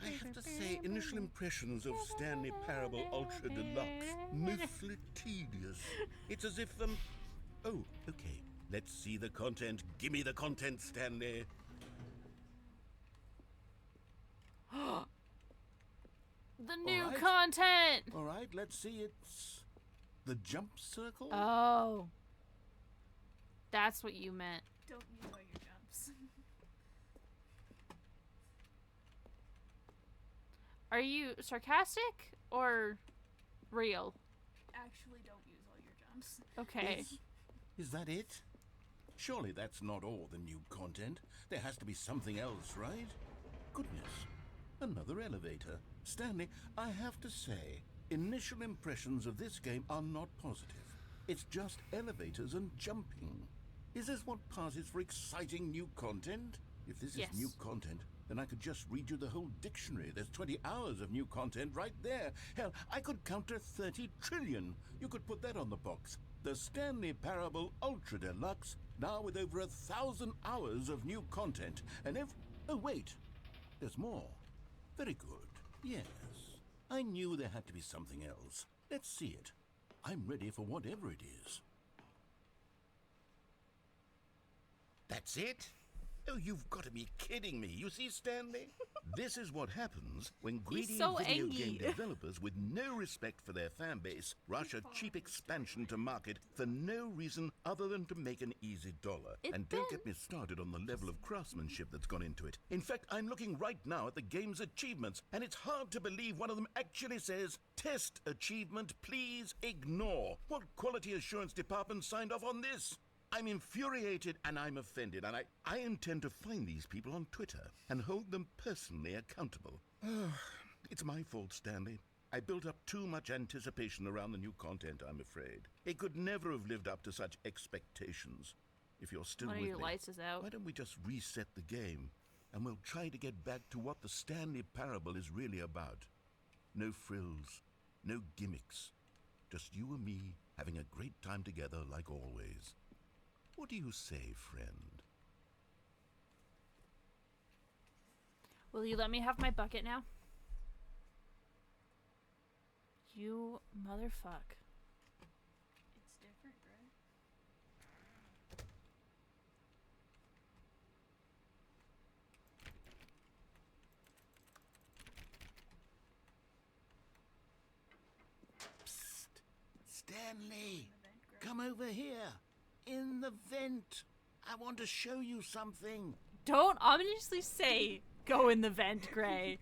I have to say, initial impressions of Stanley Parable Ultra Deluxe, mostly tedious. It's as if, oh, okay. Let's see the content. Gimme the content, Stanley. The new right. content! All right, let's see. It's the jump circle. Oh. That's what you meant. Don't use all your jumps. Are you sarcastic or real? Actually, don't use all your jumps. Okay. Is that it? Surely that's not all the new content. There has to be something else, right? Goodness, another elevator. Stanley, I have to say, initial impressions of this game are not positive. It's just elevators and jumping. Is this what passes for exciting new content? If this is new content, then I could just read you the whole dictionary. There's 20 hours of new content right there. Hell, I could counter 30 trillion. You could put that on the box. The Stanley Parable Ultra Deluxe, now with over 1,000 hours of new content. And oh wait, there's more. Very good. Yes. I knew there had to be something else. Let's see it. I'm ready for whatever it is. That's it? Oh, you've got to be kidding me. You see, Stanley? This is what happens when greedy video game developers with no respect for their fan base rush a cheap expansion to market for no reason other than to make an easy dollar. And don't get me started on the level of craftsmanship that's gone into it. In fact, I'm looking right now at the game's achievements, and it's hard to believe one of them actually says, "Test achievement, please ignore." What quality assurance department signed off on this? I'm infuriated and I'm offended, and I intend to find these people on Twitter and hold them personally accountable. It's my fault, Stanley. I built up too much anticipation around the new content, I'm afraid. It could never have lived up to such expectations. If you're still with me, your lights is out. Why don't we just reset the game, and we'll try to get back to what the Stanley Parable is really about. No frills, no gimmicks. Just you and me having a great time together like always. What do you say, friend? Will you let me have my bucket now? You motherfuck. It's different, right? Psst! Stanley! Come over here! In the vent! I want to show you something! Don't ominously say, "Go in the vent, Gray."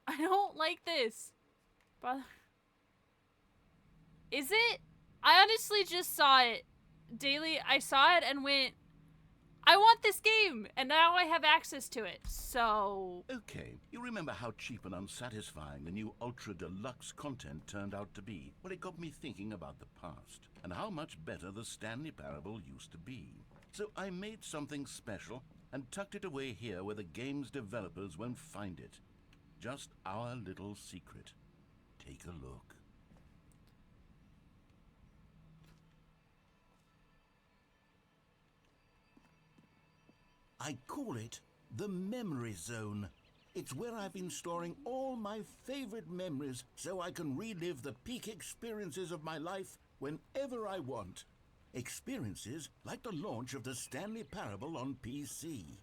I don't like this. But is it? I honestly just saw it. Daily, I saw it and went, I want this game, and now I have access to it, so... Okay, you remember how cheap and unsatisfying the new Ultra Deluxe content turned out to be? Well, it got me thinking about the past, and how much better the Stanley Parable used to be. So I made something special, and tucked it away here where the game's developers won't find it. Just our little secret. Take a look. I call it the Memory Zone. It's where I've been storing all my favorite memories so I can relive the peak experiences of my life whenever I want. Experiences like the launch of the Stanley Parable on PC.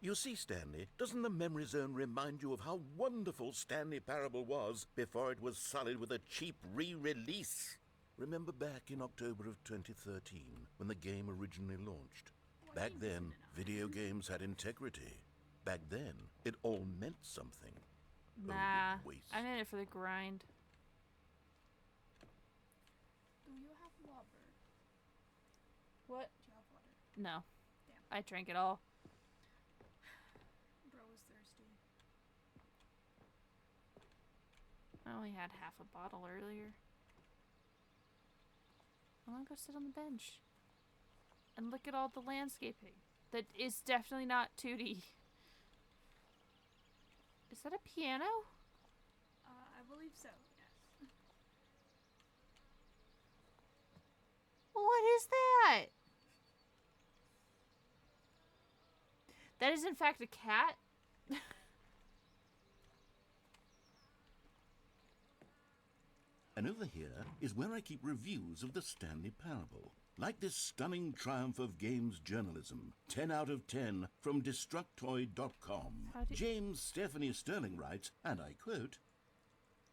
You see, Stanley, doesn't the Memory Zone remind you of how wonderful Stanley Parable was before it was sullied with a cheap re-release? Remember back in October of 2013 when the game originally launched? Back then, video games had integrity. Back then, it all meant something. Nah, I'm in it for the grind. Do you have water? What? Do you have water? No. Damn. I drank it all. Bro was thirsty. I only had half a bottle earlier. I want to go sit on the bench and look at all the landscaping. That is definitely not 2D. Is that a piano? I believe so, yes. What is that? That is in fact a cat? And over here is where I keep reviews of the Stanley Parable. Like this stunning triumph of games journalism. 10 out of 10 from Destructoid.com. James Stephanie Sterling writes, and I quote,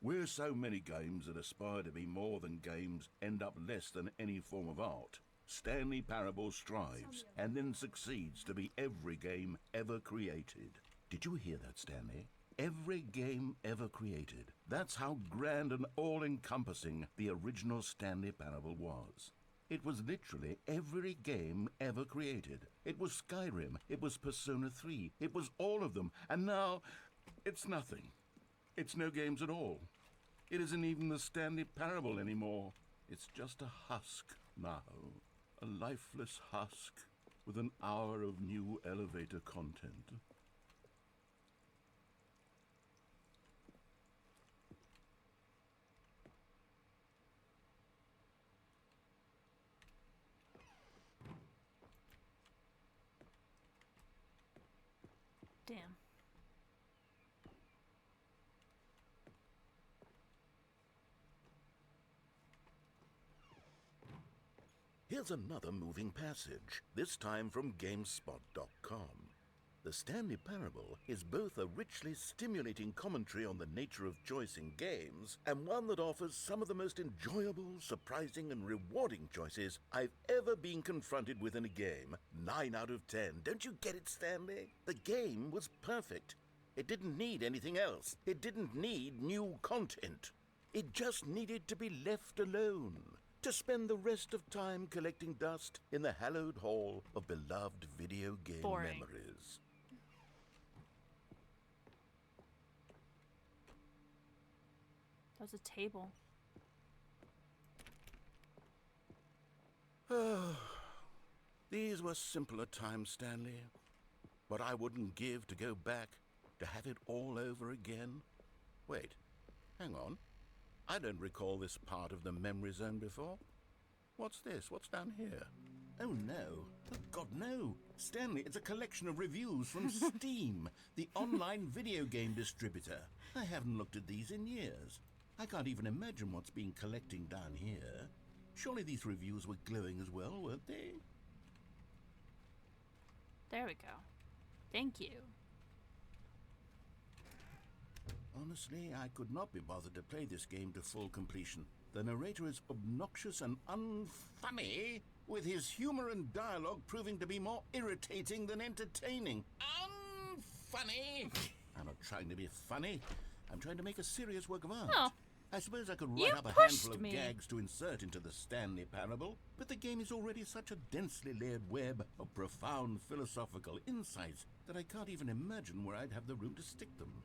"Where so many games that aspire to be more than games end up less than any form of art, Stanley Parable strives and then succeeds to be every game ever created." Did you hear that, Stanley? every game ever created. That's how grand and all-encompassing the original Stanley Parable was. It was literally every game ever created. It was Skyrim, it was Persona 3, it was all of them, and now it's nothing. It's no games at all. It isn't even the Stanley Parable anymore. It's just a husk now. A lifeless husk with an hour of new elevator content. Damn. Here's another moving passage, this time from GameSpot.com. The Stanley Parable is both a richly stimulating commentary on the nature of choice in games, and one that offers some of the most enjoyable, surprising, and rewarding choices I've ever been confronted with in a game. 9 out of 10. Don't you get it, Stanley? The game was perfect. It didn't need anything else. It didn't need new content. It just needed to be left alone, to spend the rest of time collecting dust in the hallowed hall of beloved video game memories. That was a table. These were simpler times, Stanley. What I wouldn't give to go back, to have it all over again. Wait, hang on. I don't recall this part of the memory zone before. What's this? What's down here? Oh no. Oh God, no. Stanley, it's a collection of reviews from Steam, the online video game distributor. I haven't looked at these in years. I can't even imagine what's been collecting down here. Surely these reviews were glowing as well, weren't they? There we go. Thank you. Honestly, I could not be bothered to play this game to full completion. The narrator is obnoxious and unfunny, with his humor and dialogue proving to be more irritating than entertaining. Unfunny! I'm not trying to be funny. I'm trying to make a serious work of art. Oh. I suppose I could You write up a pushed handful of me. gags to insert into the Stanley Parable, but the game is already such a densely layered web of profound philosophical insights that I can't even imagine where I'd have the room to stick them.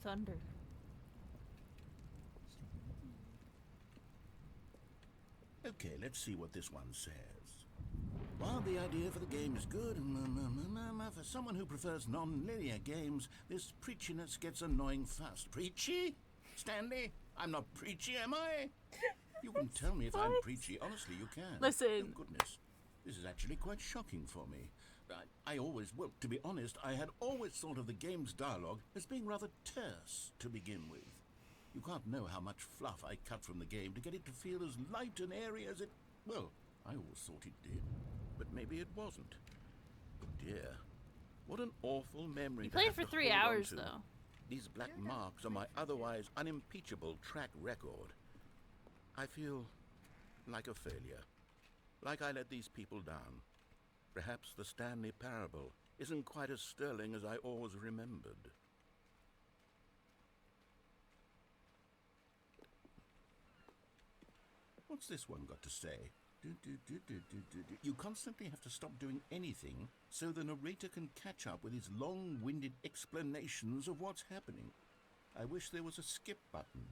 Thunder. Okay, let's see what this one says. While the idea for the game is good, for someone who prefers non-linear games, this preachiness gets annoying fast. Preachy? Stanley? I'm not preachy, am I? You can tell me if I'm preachy. Honestly, you can. Listen. Oh, goodness. This is actually quite shocking for me. Well, to be honest, I had always thought of the game's dialogue as being rather terse to begin with. You can't know how much fluff I cut from the game to get it to feel as light and airy as it... Well, I always thought it did. But maybe it wasn't. Oh dear. What an awful memory You to played have for to 3 hold on hours, to. though. These black marks are my otherwise unimpeachable track record. I feel like a failure. Like I let these people down. Perhaps the Stanley Parable isn't quite as sterling as I always remembered. What's this one got to say? You constantly have to stop doing anything so the narrator can catch up with his long-winded explanations of what's happening. I wish there was a skip button.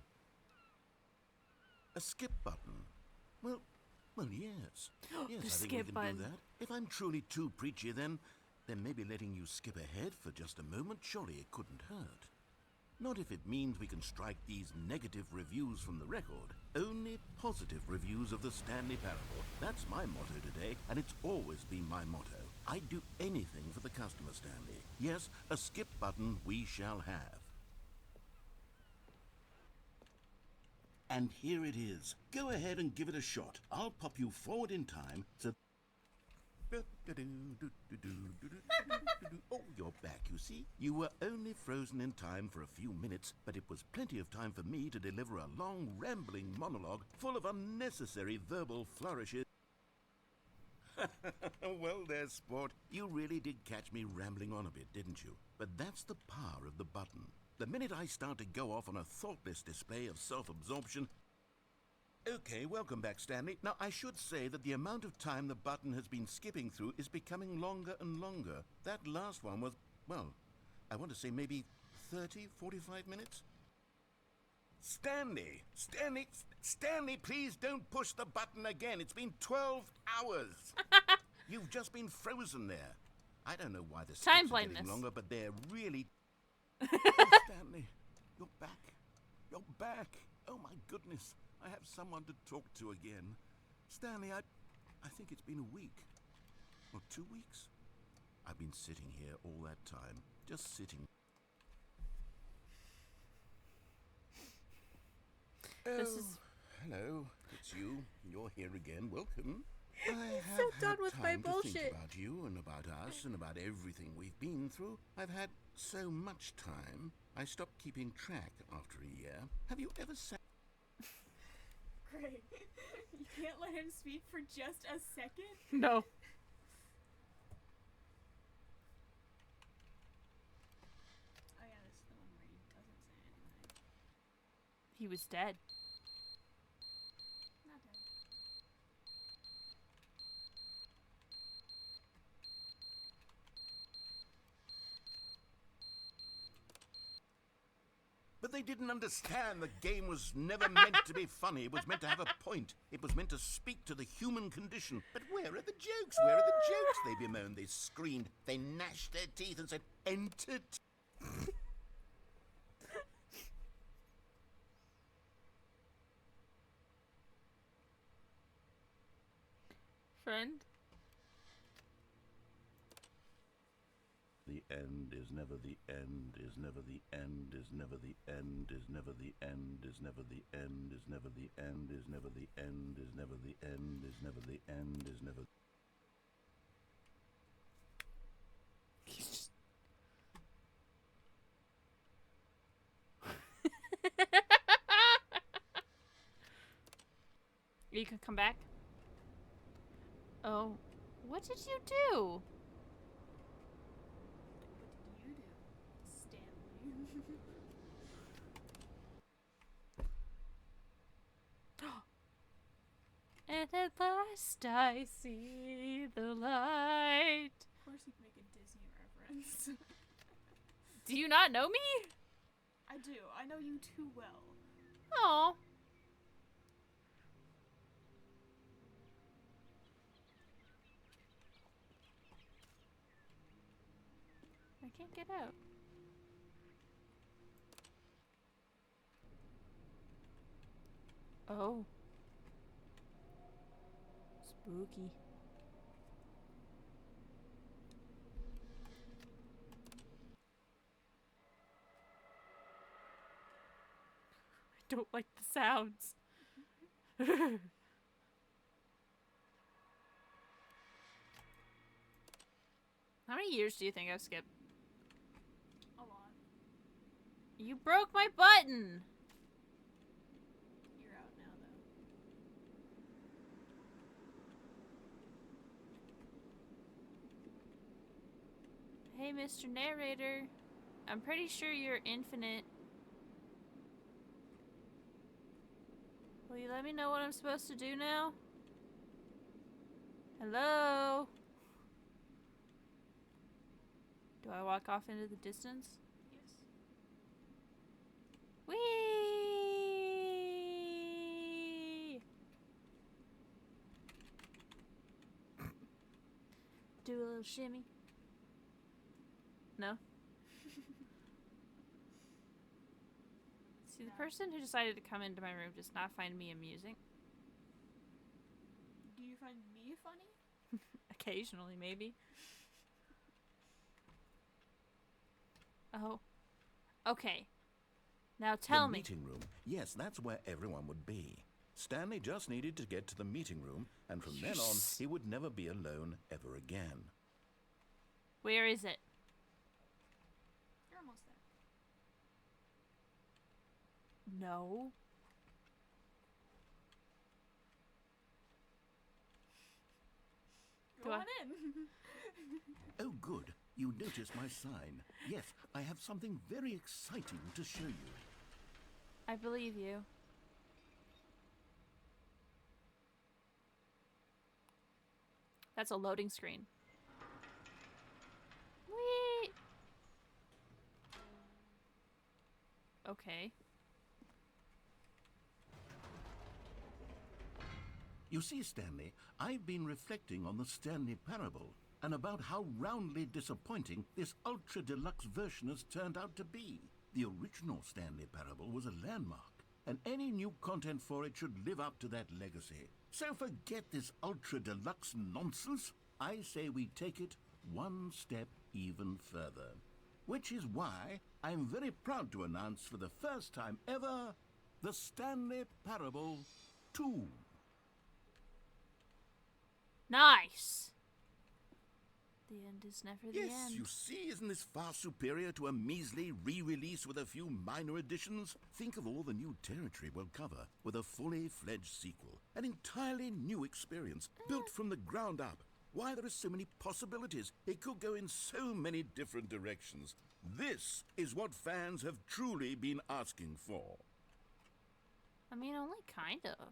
A skip button? Well, yes. Yes, The I think we skip can button. do that. If I'm truly too preachy, then maybe letting you skip ahead for just a moment, surely it couldn't hurt. Not if it means we can strike these negative reviews from the record. Only positive reviews of the Stanley Parable. That's my motto today, and it's always been my motto. I'd do anything for the customer, Stanley. Yes, a skip button we shall have. And here it is. Go ahead and give it a shot. I'll pop you forward in time so... Oh, you're back, you see. You were only frozen in time for a few minutes, but it was plenty of time for me to deliver a long, rambling monologue full of unnecessary verbal flourishes. Well, there, sport. You really did catch me rambling on a bit, didn't you? But that's the power of the button. The minute I start to go off on a thoughtless display of self-absorption... Okay, welcome back, Stanley. Now, I should say that the amount of time the button has been skipping through is becoming longer and longer. That last one was, well, I want to say maybe 30, 45 minutes? Stanley! Stanley, please don't push the button again. It's been 12 hours. You've just been frozen there. I don't know why the skips are getting longer, but they're really... Oh, Stanley, you're back. You're back. Oh, my goodness. I have someone to talk to again. Stanley, I think it's been a week. Or 2 weeks. I've been sitting here all that time. Just sitting. Hello. It's you. You're here again. Welcome. I have so done with my bullshit. To think about you and about us and about everything we've been through. I've had so much time. I stopped keeping track after a year. Have you ever sat... Great. You can't let him speak for just a second? No. Oh yeah, this is the one where he doesn't say anything. He was dead. Not dead. But they didn't understand the game was never meant to be funny. It was meant to have a point. It was meant to speak to the human condition. But where are the jokes? Where are the jokes? They bemoaned, they screamed, they gnashed their teeth and said, "Enter." Friend? The end is never the end, is never the end, is never the end, is never the end, is never the end, is never the end, is never the end, is never the end, is never the end, is never... You can come back? Oh. What did you do? What did you do, Stanley? And at last I see the light. Of course you'd make a Disney reference. Do you not know me? I do. I know you too well. Oh. I can't get out. Oh. Spooky. I don't like the sounds. How many years do you think I've skipped? A lot. You broke my button! You're out now, though. Hey, Mr. Narrator. I'm pretty sure you're infinite. Will you let me know what I'm supposed to do now? Hello? Do I walk off into the distance? Yes. Whee! Do a little shimmy. No? See, the person who decided to come into my room does not find me amusing. Do you find me funny? Occasionally, maybe. Oh. Okay. Now tell me. The meeting room. Yes, that's where everyone would be. Stanley just needed to get to the meeting room, and from then on, he would never be alone ever again. Where is it? You're almost there. No. Go on in. Oh, good. You noticed my sign. Yes, I have something very exciting to show you. I believe you. That's a loading screen. Whee! Okay. You see, Stanley, I've been reflecting on the Stanley Parable and about how roundly disappointing this ultra deluxe version has turned out to be. The original Stanley Parable was a landmark, and any new content for it should live up to that legacy. So forget this ultra deluxe nonsense. I say we take it one step even further. Which is why I'm very proud to announce for the first time ever, the Stanley Parable 2. Nice. The end is never the Yes, end. you see, isn't this far superior to a measly re-release with a few minor additions? Think of all the new territory we'll cover with a fully fledged sequel. An entirely new experience, built from the ground up. Why, there are so many possibilities. It could go in so many different directions. This is what fans have truly been asking for. I mean, only kind of.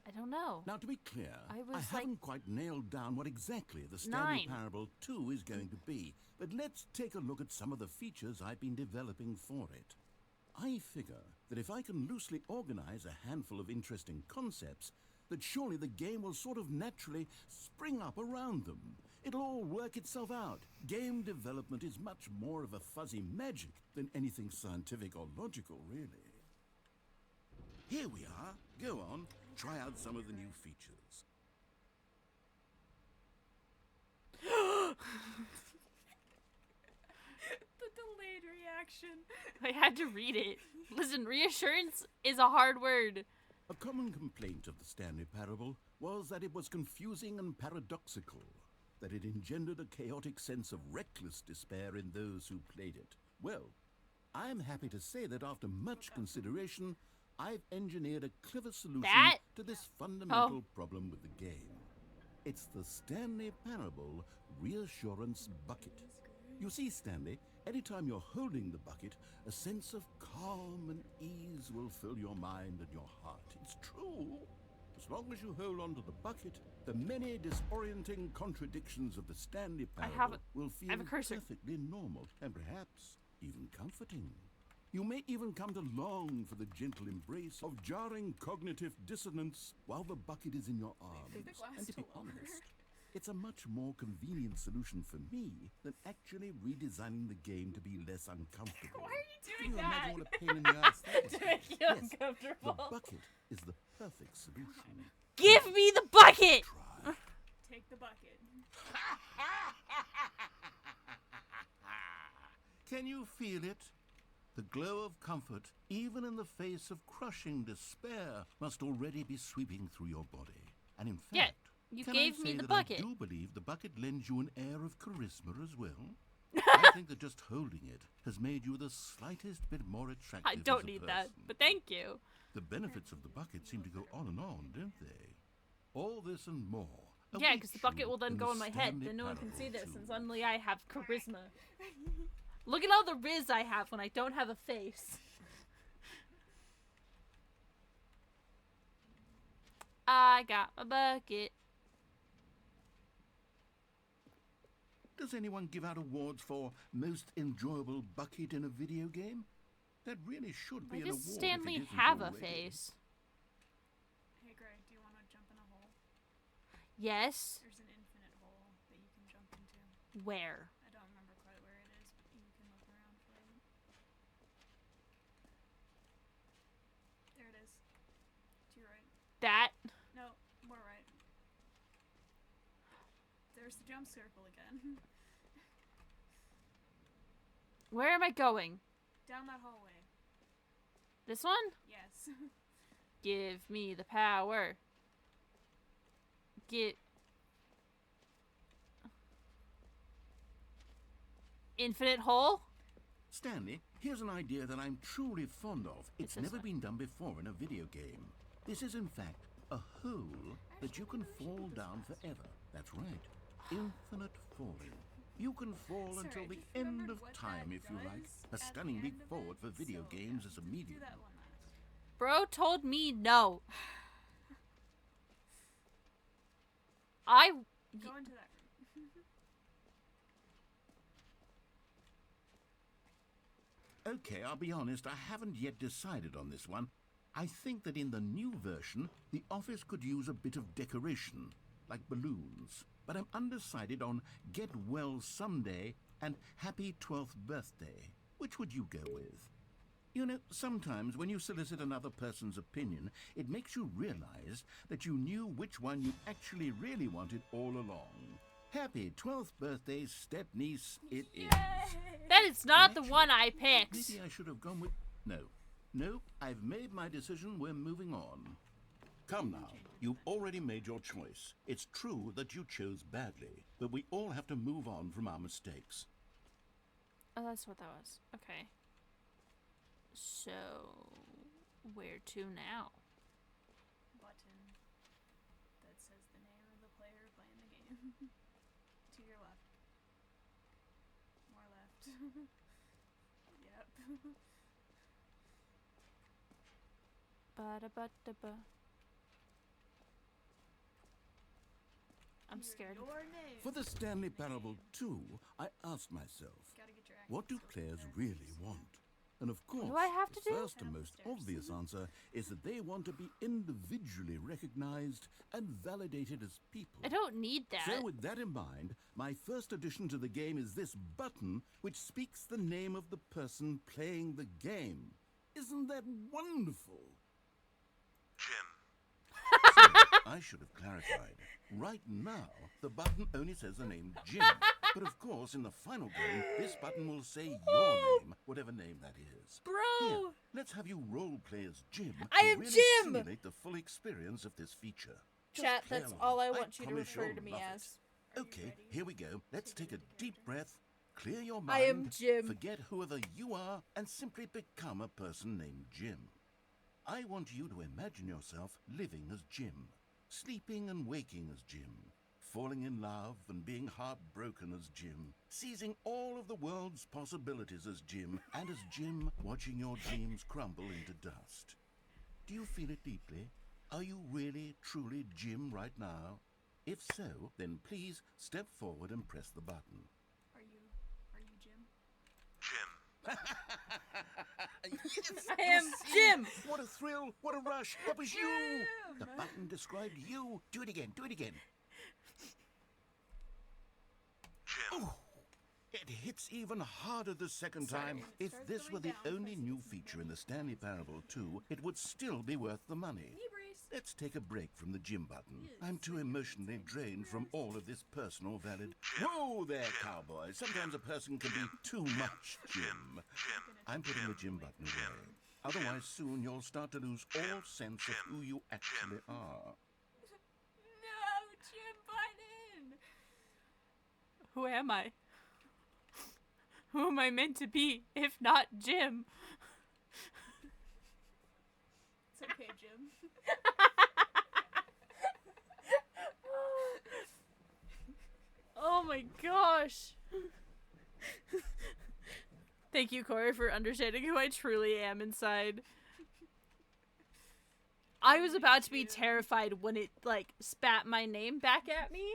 I don't know. Now, to be clear, I I was haven't quite nailed down what exactly the Stanley 9. Parable 2 is going to be, but let's take a look at some of the features I've been developing for it. I figure that if I can loosely organize a handful of interesting concepts, that surely the game will sort of naturally spring up around them. It'll all work itself out. Game development is much more of a fuzzy magic than anything scientific or logical, really. Here we are. Go on, try out some of the new features. The delayed reaction. I had to read it. Listen, reassurance is a hard word. A common complaint of the Stanley Parable was that it was confusing and paradoxical, that it engendered a chaotic sense of reckless despair in those who played it. Well, I'm happy to say that after much consideration, I've engineered a clever solution to this fundamental problem with the game. It's the Stanley Parable Reassurance Bucket. You see, Stanley, anytime you're holding the bucket, a sense of calm and ease will fill your mind and your heart. It's true. As long as you hold on to the bucket, the many disorienting contradictions of the Stanley Parable will feel perfectly normal and perhaps even comforting. You may even come to long for the gentle embrace of jarring cognitive dissonance while the bucket is in your arms. And to be honest, it's a much more convenient solution for me than actually redesigning the game to be less uncomfortable. Why are you Can doing you that? imagine what a pain in the ass that would To be? make you Yes, uncomfortable. the bucket is the perfect solution. Give me the bucket! Try. Take the bucket. Can you feel it? The glow of comfort, even in the face of crushing despair, must already be sweeping through your body. And in fact, Yeah, you can gave I me say the that bucket. I do believe the bucket lends you an air of charisma as well. I think that just holding it has made you the slightest bit more attractive. I don't as a need that, person. but thank you. The benefits of the bucket seem to go on and on, don't they? All this and more. Yeah, because the awaits bucket you will then in go the on my head, Stanley then no one can see Parable this, 2. and suddenly I have charisma. Look at all the riz I have when I don't have a face. I got a bucket. Does anyone give out awards for most enjoyable bucket in a video game? That really should be Why an award. does if Stanley it isn't have a already. face? Hey, Greg, do you want to jump in a hole? Yes. There's an infinite hole that you can jump into. Where? I don't remember quite where it is, but you can look around for it. There it is. To your right. That? No, more right. There's the jump circle again. Where am I going? Down that hallway. This one? Yes. Give me the power. Get infinite hole? Stanley, here's an idea that I'm truly fond of. It's this never one. been done before in a video game. This is, in fact, a hole that you can fall down forever. That's right. Infinite falling. You can fall Sorry, until I the just end remembered of what time, that if you like. does A at the stunning end leap of forward it, for video so, games yeah, as a do medium. that one last. Bro told me no. I Go into that room. Okay, I'll be honest, I haven't yet decided on this one. I think that in the new version, the office could use a bit of decoration, like balloons. But I'm undecided on Get Well Someday and Happy 12th Birthday. Which would you go with? You know, sometimes when you solicit another person's opinion, it makes you realize that you knew which one you actually really wanted all along. Happy 12th birthday, step-niece, it is. that is not And the actually, one I picked. Maybe I should have gone with... No, I've made my decision. We're moving on. Come now, you've already made your choice. It's true that you chose badly, but we all have to move on from our mistakes. Oh, that's what that was. Okay. So, where to now? Button that says the name of the player playing the game. To your left. More left. Yep. Ba-da-ba-da-ba. I'm Hear scared. Your name. For the Stanley Parable 2, I asked myself, Gotta get your what do accents players correct. really want? And of course, do I have to the do? first and Head up most the stairs. obvious answer is that they want to be individually recognized and validated as people. I don't need that. So with that in mind, my first addition to the game is this button which speaks the name of the person playing the game. Isn't that wonderful? Jim. So, I should have clarified. Right now, the button only says the name Jim. But of course, in the final game, this button will say your name, whatever name that is. Bro! Here, let's have you role play as Jim I to am really Jim! simulate the full experience of this feature. Just Chat, play that's along. all I want you to promise refer you'll to me love it. as. Okay, here we go. Let's take a deep breath, clear your mind, I am Jim. forget whoever you are, and simply become a person named Jim. I want you to imagine yourself living as Jim, sleeping and waking as Jim, falling in love and being heartbroken as Jim, seizing all of the world's possibilities as Jim, and as Jim watching your dreams crumble into dust. Do you feel it deeply? Are you really, truly Jim right now? If so, then please step forward and press the button. Are you Jim? Jim. Yes, I am you see? Jim! What a thrill! What a rush! That was you! The button described you. Do it again. Do it again. Jim. Oh, it hits even harder the second Sorry. time. If Starts this going were the down if I only say new this is feature me. in the Stanley Parable 2, it would still be worth the money. Knee brace. Let's take a break from the Jim button. I'm too emotionally drained from all of this personal valid. Whoa there, cowboy. Sometimes a person can be too much Jim. I'm putting the Jim button away. Otherwise, soon you'll start to lose all sense of who you actually are. No, Jim button. Who am I? Who am I meant to be, if not Jim? It's okay, Jim. Oh my gosh. Thank you, Corey, for understanding who I truly am inside. I was about to be terrified when it, like, spat my name back at me.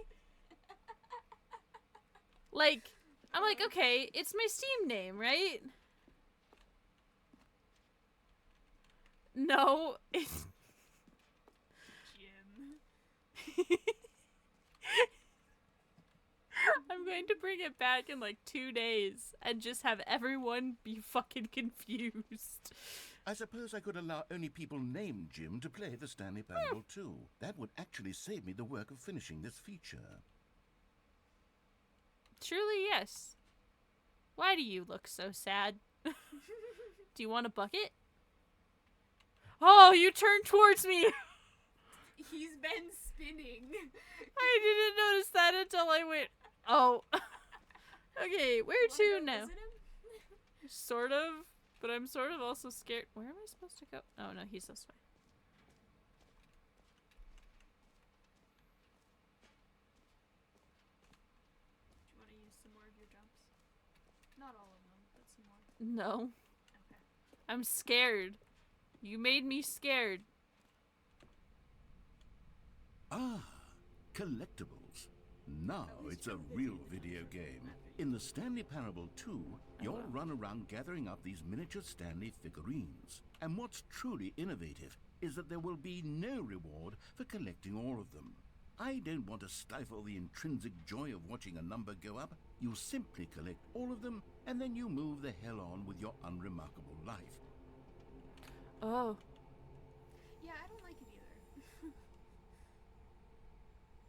Like, I'm like, okay, it's my Steam name, right? No, it's... Jim. I'm going to bring it back in like 2 days and just have everyone be fucking confused. I suppose I could allow only people named Jim to play the Stanley Parable 2. That would actually save me the work of finishing this feature. Truly, yes. Why do you look so sad? Do you want a bucket? Oh, you turned towards me. He's been spinning. I didn't notice that until I went, oh. Okay, where to now? Visit him? Sort of, but I'm sort of also scared. Where am I supposed to go? Oh, no, he's this way. Do you want to use some more of your jumps? Not all of them, but some more. No. Okay. I'm scared. You made me scared. Ah, collectibles. Now it's a real video game. In the Stanley Parable 2, you'll run around gathering up these miniature Stanley figurines. And what's truly innovative is that there will be no reward for collecting all of them. I don't want to stifle the intrinsic joy of watching a number go up. You simply collect all of them, and then you move the hell on with your unremarkable life. Oh. Yeah, I don't like it either.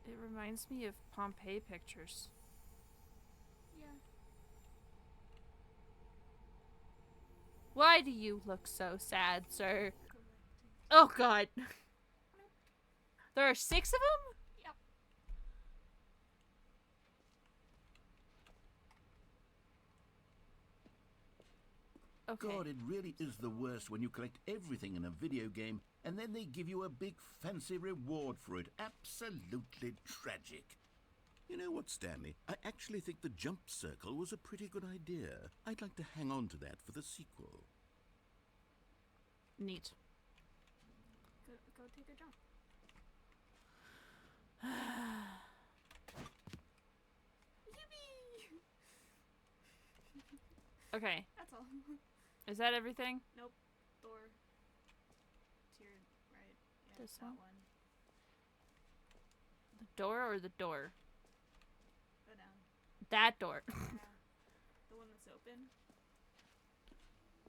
It reminds me of Pompeii pictures. Yeah. Why do you look so sad, sir? Oh, God. There are 6 of them? Yep. Okay. God, it really is the worst when you collect everything in a video game and then they give you a big fancy reward for it. Absolutely tragic. You know what, Stanley? I actually think the jump circle was a pretty good idea. I'd like to hang on to that for the sequel. Neat. Go take a jump. Yippee! Okay. That's all. Is that everything? Nope. Door. To your right. Yeah, This that one? one. The door or the door? Go down. That door. Yeah. The one that's open.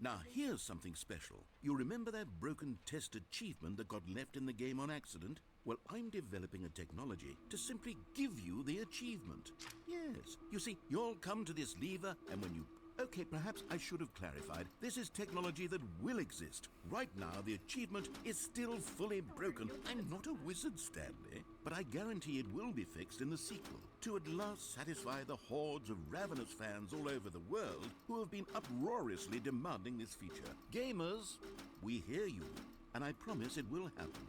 Now, here's something special. You remember that broken test achievement that got left in the game on accident? Well, I'm developing a technology to simply give you the achievement. Yes. You see, you'll come to this lever, and when you... Okay, perhaps I should have clarified. This is technology that will exist. Right now, the achievement is still fully broken. I'm not a wizard, Stanley, but I guarantee it will be fixed in the sequel to at last satisfy the hordes of ravenous fans all over the world who have been uproariously demanding this feature. Gamers, we hear you, and I promise it will happen.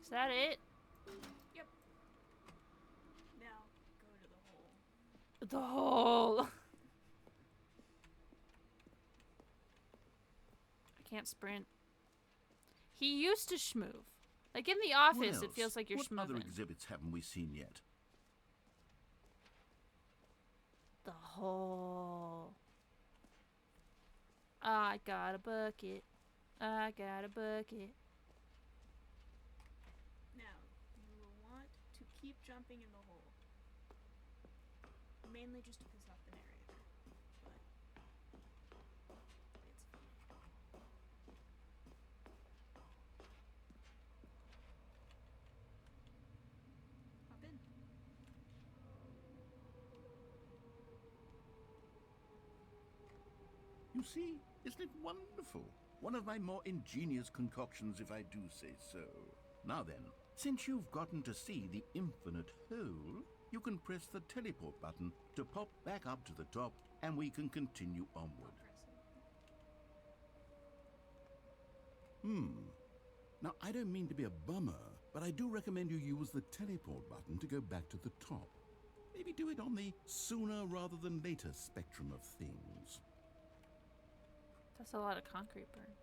Is that it? Yep. Now, go to the hole. The hole. I can't sprint. He used to schmoove. Like in the What office, it else? feels like you're What other schmooving. exhibits haven't we seen yet? The hole. I got a bucket. I got a bucket. Now, you will want to keep jumping in the hole. Mainly just to piss off the narrator. But it's fine. Hop in. You see, isn't it wonderful? One of my more ingenious concoctions, if I do say so. Now then, since you've gotten to see the infinite hole, you can press the teleport button to pop back up to the top, and we can continue onward. Now, I don't mean to be a bummer, but I do recommend you use the teleport button to go back to the top. Maybe do it on the sooner rather than later spectrum of things. That's a lot of concrete burn.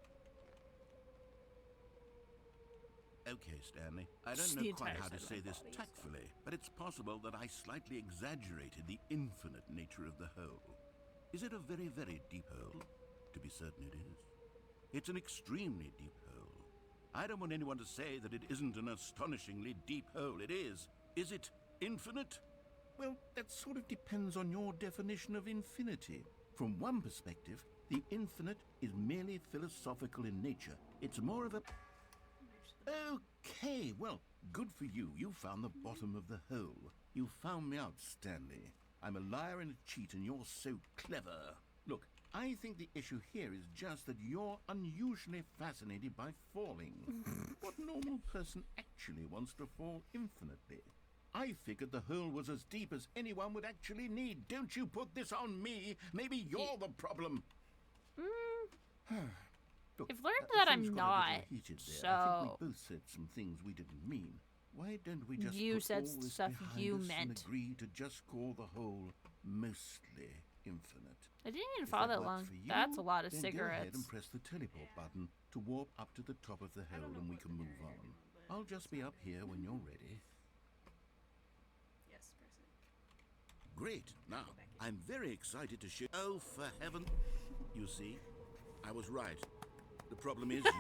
Okay, Stanley, I Just don't the know quite entire how to side of say my this body is tactfully, but it's possible that I slightly exaggerated the infinite nature of the hole. Is it a very, very deep hole? To be certain it is. It's an extremely deep hole. I don't want anyone to say that it isn't an astonishingly deep hole. It is. Is it infinite? Well, that sort of depends on your definition of infinity. From one perspective, the infinite is merely philosophical in nature. It's more of a... Okay, well, good for you. You found the bottom of the hole. You found me out, Stanley. I'm a liar and a cheat, and you're so clever. Look, I think the issue here is just that you're unusually fascinated by falling. What normal person actually wants to fall infinitely? I figured the hole was as deep as anyone would actually need. Don't you put this on me. Maybe you're the problem. Look, I've learned that I'm things got a not. little heated there. I So think we both said some things we didn't mean. Why don't we just you put said all this stuff behind you us and meant. agree to just call the hole mostly infinite? I didn't even If follow that works long. for you, That's a lot of then go ahead cigarettes. and press the teleport button to warp up to the top of the I don't hole know and we what can the move area on. but I'll just be up here when you're ready. Yes, press it. Great. Now, I'm very excited to show... Oh, for heaven... You see, I was right. The problem is you.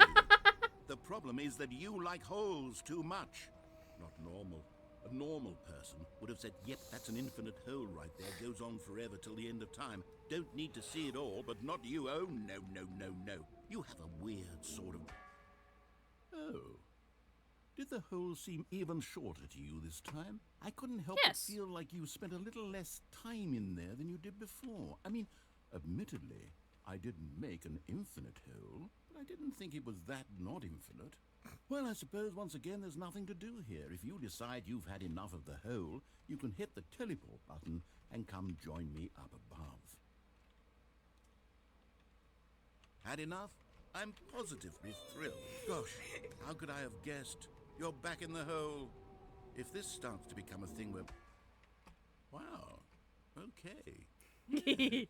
The problem is that you like holes too much. Not normal. A normal person would have said, yep, that's an infinite hole right there. Goes on forever till the end of time. Don't need to see it all, but not you. Oh, no, no, no, no. You have a weird sort of... Oh. Did the hole seem even shorter to you this time? I couldn't help Yes. but feel like you spent a little less time in there than you did before. I mean, admittedly, I didn't make an infinite hole, but I didn't think it was that not infinite. Well, I suppose once again there's nothing to do here. If you decide you've had enough of the hole, you can hit the teleport button and come join me up above. Had enough? I'm positively thrilled. Gosh, how could I have guessed? You're back in the hole. If this starts to become a thing where... Wow. Okay.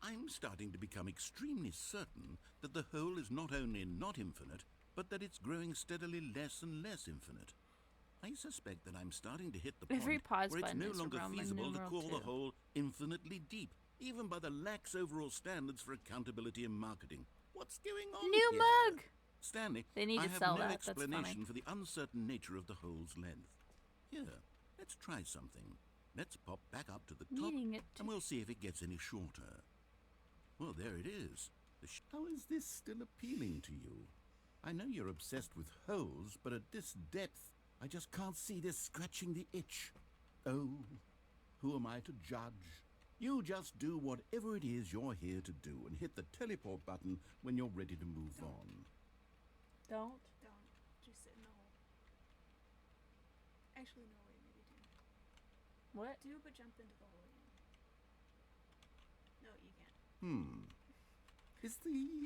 I'm starting to become extremely certain that the hole is not only not infinite, but that it's growing steadily less and less infinite. I suspect that I'm starting to hit the point Every pause where it's button no is longer Roman feasible to numeral call the 2. hole infinitely deep, even by the lax overall standards for accountability and marketing. What's going on New here? mug! Stanley, They need I to have sell no that. That's funny. explanation for the uncertain nature of the hole's length. Here, let's try something. Let's pop back up to the top, Needing it to... and we'll see if it gets any shorter. Well, there it is. How is this still appealing to you? I know you're obsessed with holes, but at this depth, I just can't see this scratching the itch. Oh, who am I to judge? You just do whatever it is you're here to do and hit the teleport button when you're ready to move on. Don't. Don't. Just sit in the hole. Actually, no, wait, maybe do. What? Do, but jump into the hole again. No, you can't. Is the,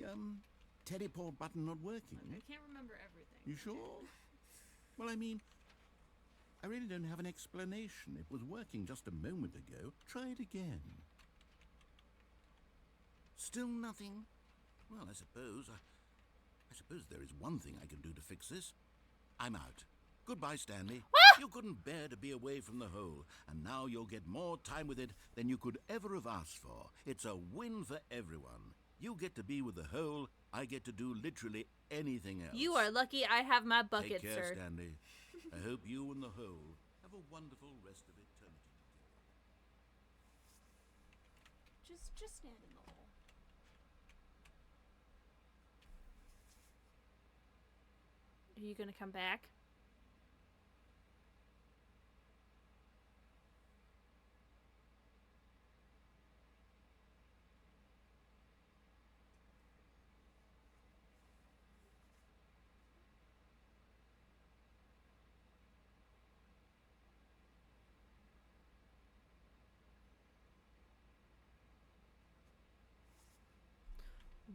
teleport button not working? Look, I can't remember everything. You sure? Well, I mean, I really don't have an explanation. It was working just a moment ago. Try it again. Still nothing? Well, I suppose there is one thing I can do to fix this. I'm out. Goodbye, Stanley. You couldn't bear to be away from the hole, and now you'll get more time with it than you could ever have asked for. It's a win for everyone. You get to be with the hole, I get to do literally anything else. You are lucky I have my bucket, Take care, sir. Stanley. I hope you and the hole have a wonderful rest of eternity. Just stand in the hole. Are you gonna come back?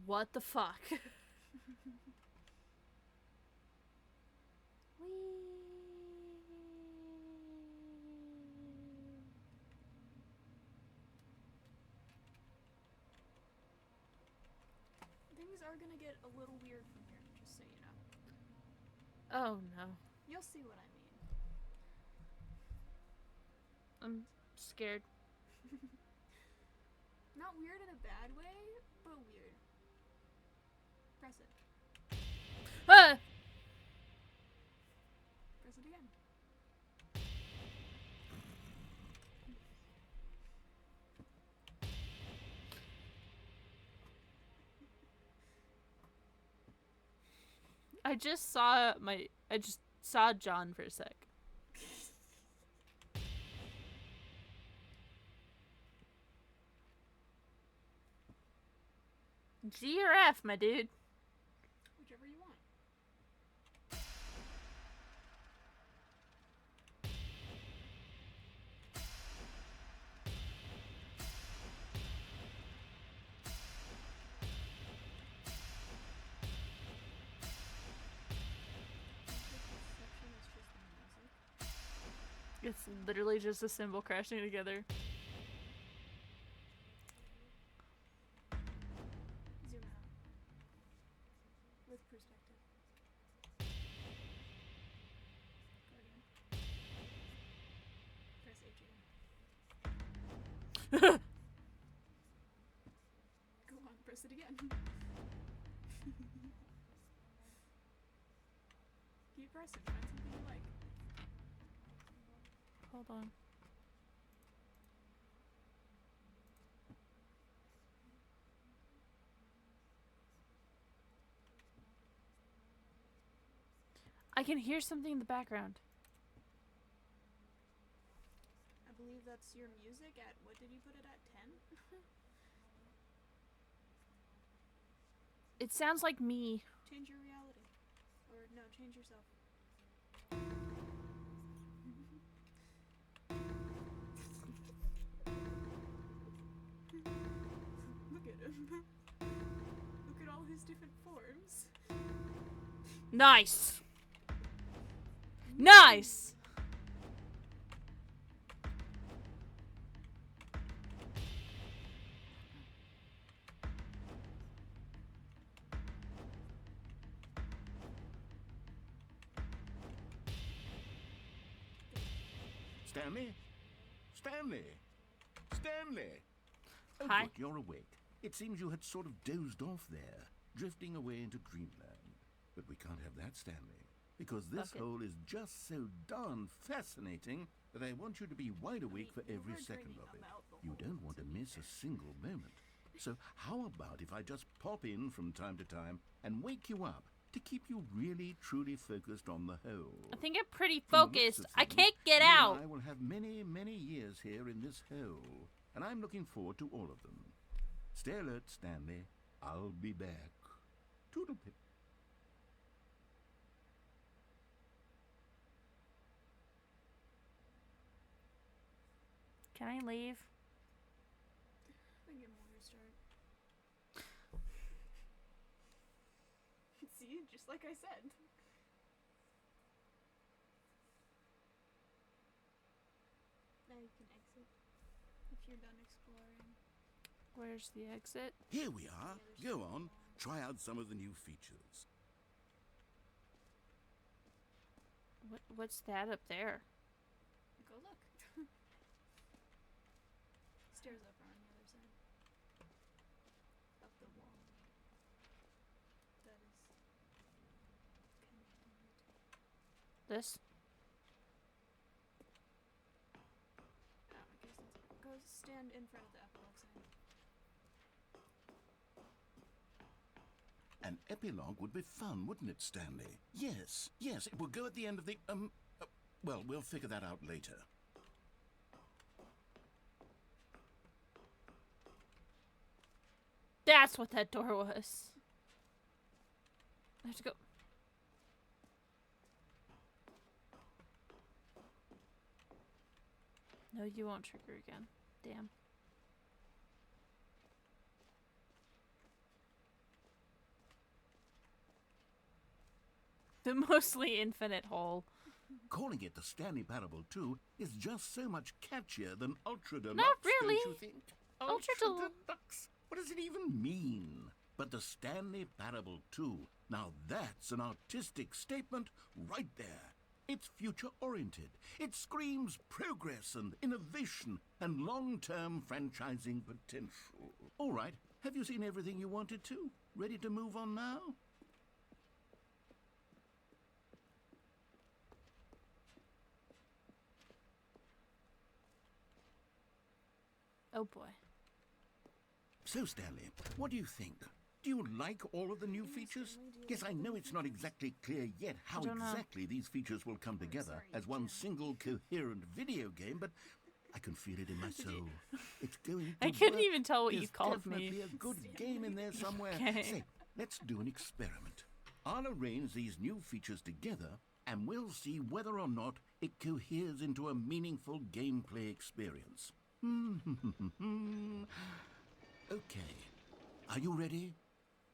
What the fuck? Things are gonna get a little weird from here, just so you know. Oh no. You'll see what I mean. I'm scared. Not weird in a bad way, but weird. Press it. Ah! Press it again. I just saw John for a sec. G or F, my dude? Whichever you want. It's literally just a symbol crashing together. Zoom out. With perspective. Guardian. Press H again. Go on, press it again. Keep pressing, find something you like. Hold on. I can hear something in the background. I believe that's your music at, what did you put it at, 10? It sounds like me. Change your reality. Or, no, change yourself. Look at him. Look at all his different forms. Nice. Nice. Stanley? Stanley? Stanley! Oh, Hi. good, you're awake. It seems you had sort of dozed off there, drifting away into dreamland. But we can't have that, Stanley, because this Okay. hole is just so darn fascinating that I want you to be wide awake for you every were second dreaming of it. about the You hole, don't want to miss a single moment. So how about if I just pop in from time to time and wake you up to keep you really, truly focused on the hole? I think I'm pretty From the looks focused. of I things, can't get you and out. I will have many, many years here in this hole, and I'm looking forward to all of them. Stay alert, Stanley. I'll be back. Toodlepip. Can I leave? Then give him a restart. See, just like I said. Now you can exit if you're done exploring. Where's the exit? Here we are. Go on. Try out some of the new features. What's that up there? Go look. Stairs up are on the other side. Up the wall. That is connecting the two. This? Oh, I guess that's it. Go stand in front of the epilogue sign. An epilogue would be fun, wouldn't it, Stanley? Yes, yes, it will go at the end of the, well, we'll figure that out later. That's what that door was. I have to go. No, you won't trigger again. Damn. The mostly infinite hole. Calling it the Stanley Parable 2 is just so much catchier than Ultra Deluxe, Not really. don't you think? Ultra Deluxe? What does it even mean? But the Stanley Parable 2, now that's an artistic statement right there. It's future-oriented. It screams progress and innovation and long-term franchising potential. All right, have you seen everything you wanted to? Ready to move on now? Oh boy. So, Stanley, what do you think? Do you like all of the new features? Yes, I know it's not exactly clear yet how I don't know. exactly these features will come together as one single coherent video game, but I can feel it in my soul. It's going to I couldn't work. even tell what you There's called me. definitely a good game in there somewhere. Okay. Say, let's do an experiment. I'll arrange these new features together, and we'll see whether or not it coheres into a meaningful gameplay experience. Okay. Are you ready?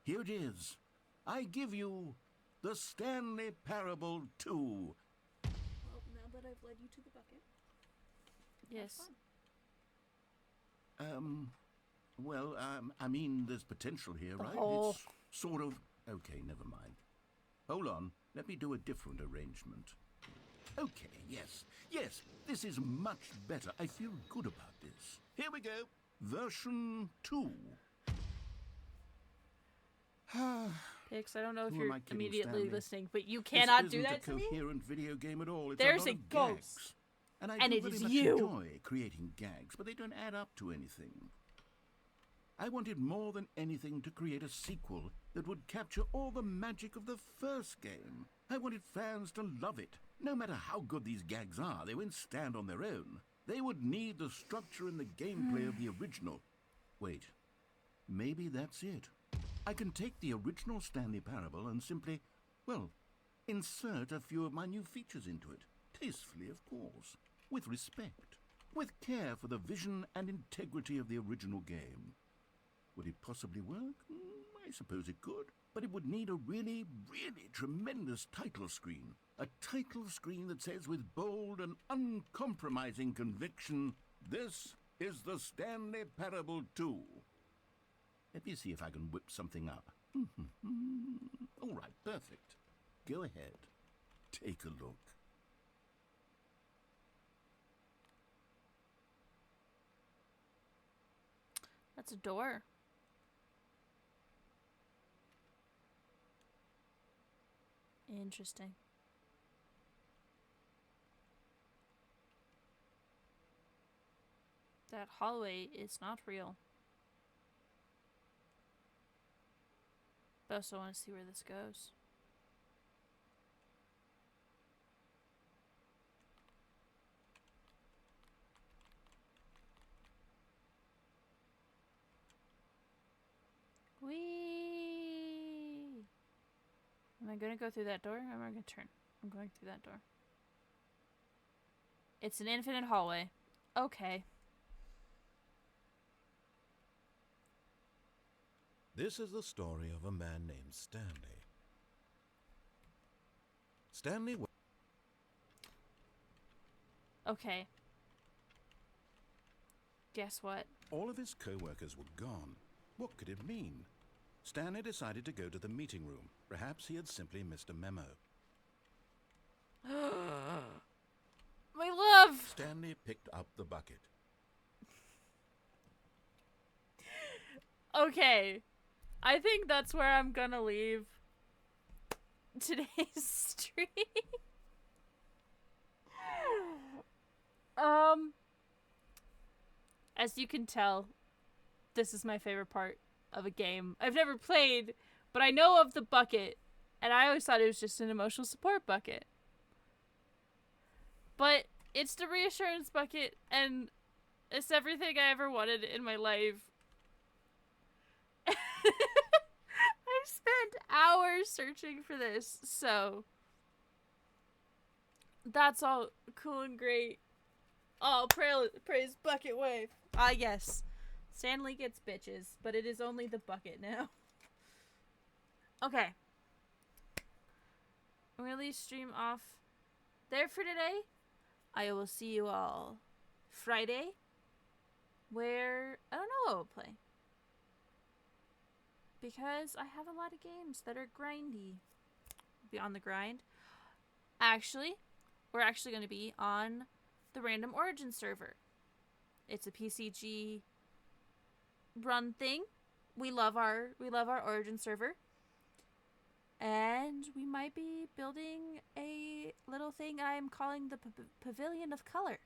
Here it is. I give you the Stanley Parable 2. Well, now that I've led you to the bucket. Yes. Well, I mean, there's potential here, right? hole. It's sort of... Okay, never mind. Hold on. Let me do a different arrangement. Okay, yes. Yes, this is much better. I feel good about this. Here we go. Version 2. Pix, I don't know if Who am you're I kidding, immediately Stanley? listening, but you cannot do that This to isn't me. a coherent video game at all. It's There's a lot a of ghost. gags. And I And do it very is much you. enjoy creating gags, but they don't add up to anything. I wanted more than anything to create a sequel that would capture all the magic of the first game. I wanted fans to love it. No matter how good these gags are, they won't stand on their own. They would need the structure and the gameplay of the original. Wait, maybe that's it. I can take the original Stanley Parable and simply, well, insert a few of my new features into it. Tastefully, of course. With respect. With care for the vision and integrity of the original game. Would it possibly work? I suppose it could. But it would need a really, really tremendous title screen. A title screen that says with bold and uncompromising conviction, "This is the Stanley Parable 2. Let me see if I can whip something up. All right, perfect. Go ahead. Take a look. That's a door. Interesting. That hallway is not real. But I also want to see where this goes. Whee! Am I going to go through that door? Or am I going to turn? I'm going through that door. It's an infinite hallway. Okay. This is the story of a man named Stanley. Stanley... Okay. Guess what? All of his co-workers were gone. What could it mean? Stanley decided to go to the meeting room. Perhaps he had simply missed a memo. My love! Stanley picked up the bucket. Okay. I think that's where I'm gonna leave today's stream. As you can tell, this is my favorite part of a game. I've never played, but I know of the bucket, and I always thought it was just an emotional support bucket. But it's the reassurance bucket, and it's everything I ever wanted in my life. I've spent hours searching for this, so that's all cool and great. Oh, praise Bucket Wave. Ah, yes. Stanley gets bitches, but it is only the bucket now. Okay. I'm gonna leave stream off there for today. I will see you all Friday, where I don't know what we'll play. Because I have a lot of games that are grindy. Be on the grind. Actually, we're actually going to be on the Random Origin server. It's a PCG run thing. We love our Origin server. And we might be building a little thing I'm calling the Pavilion of Color.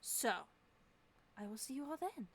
So, I will see you all then.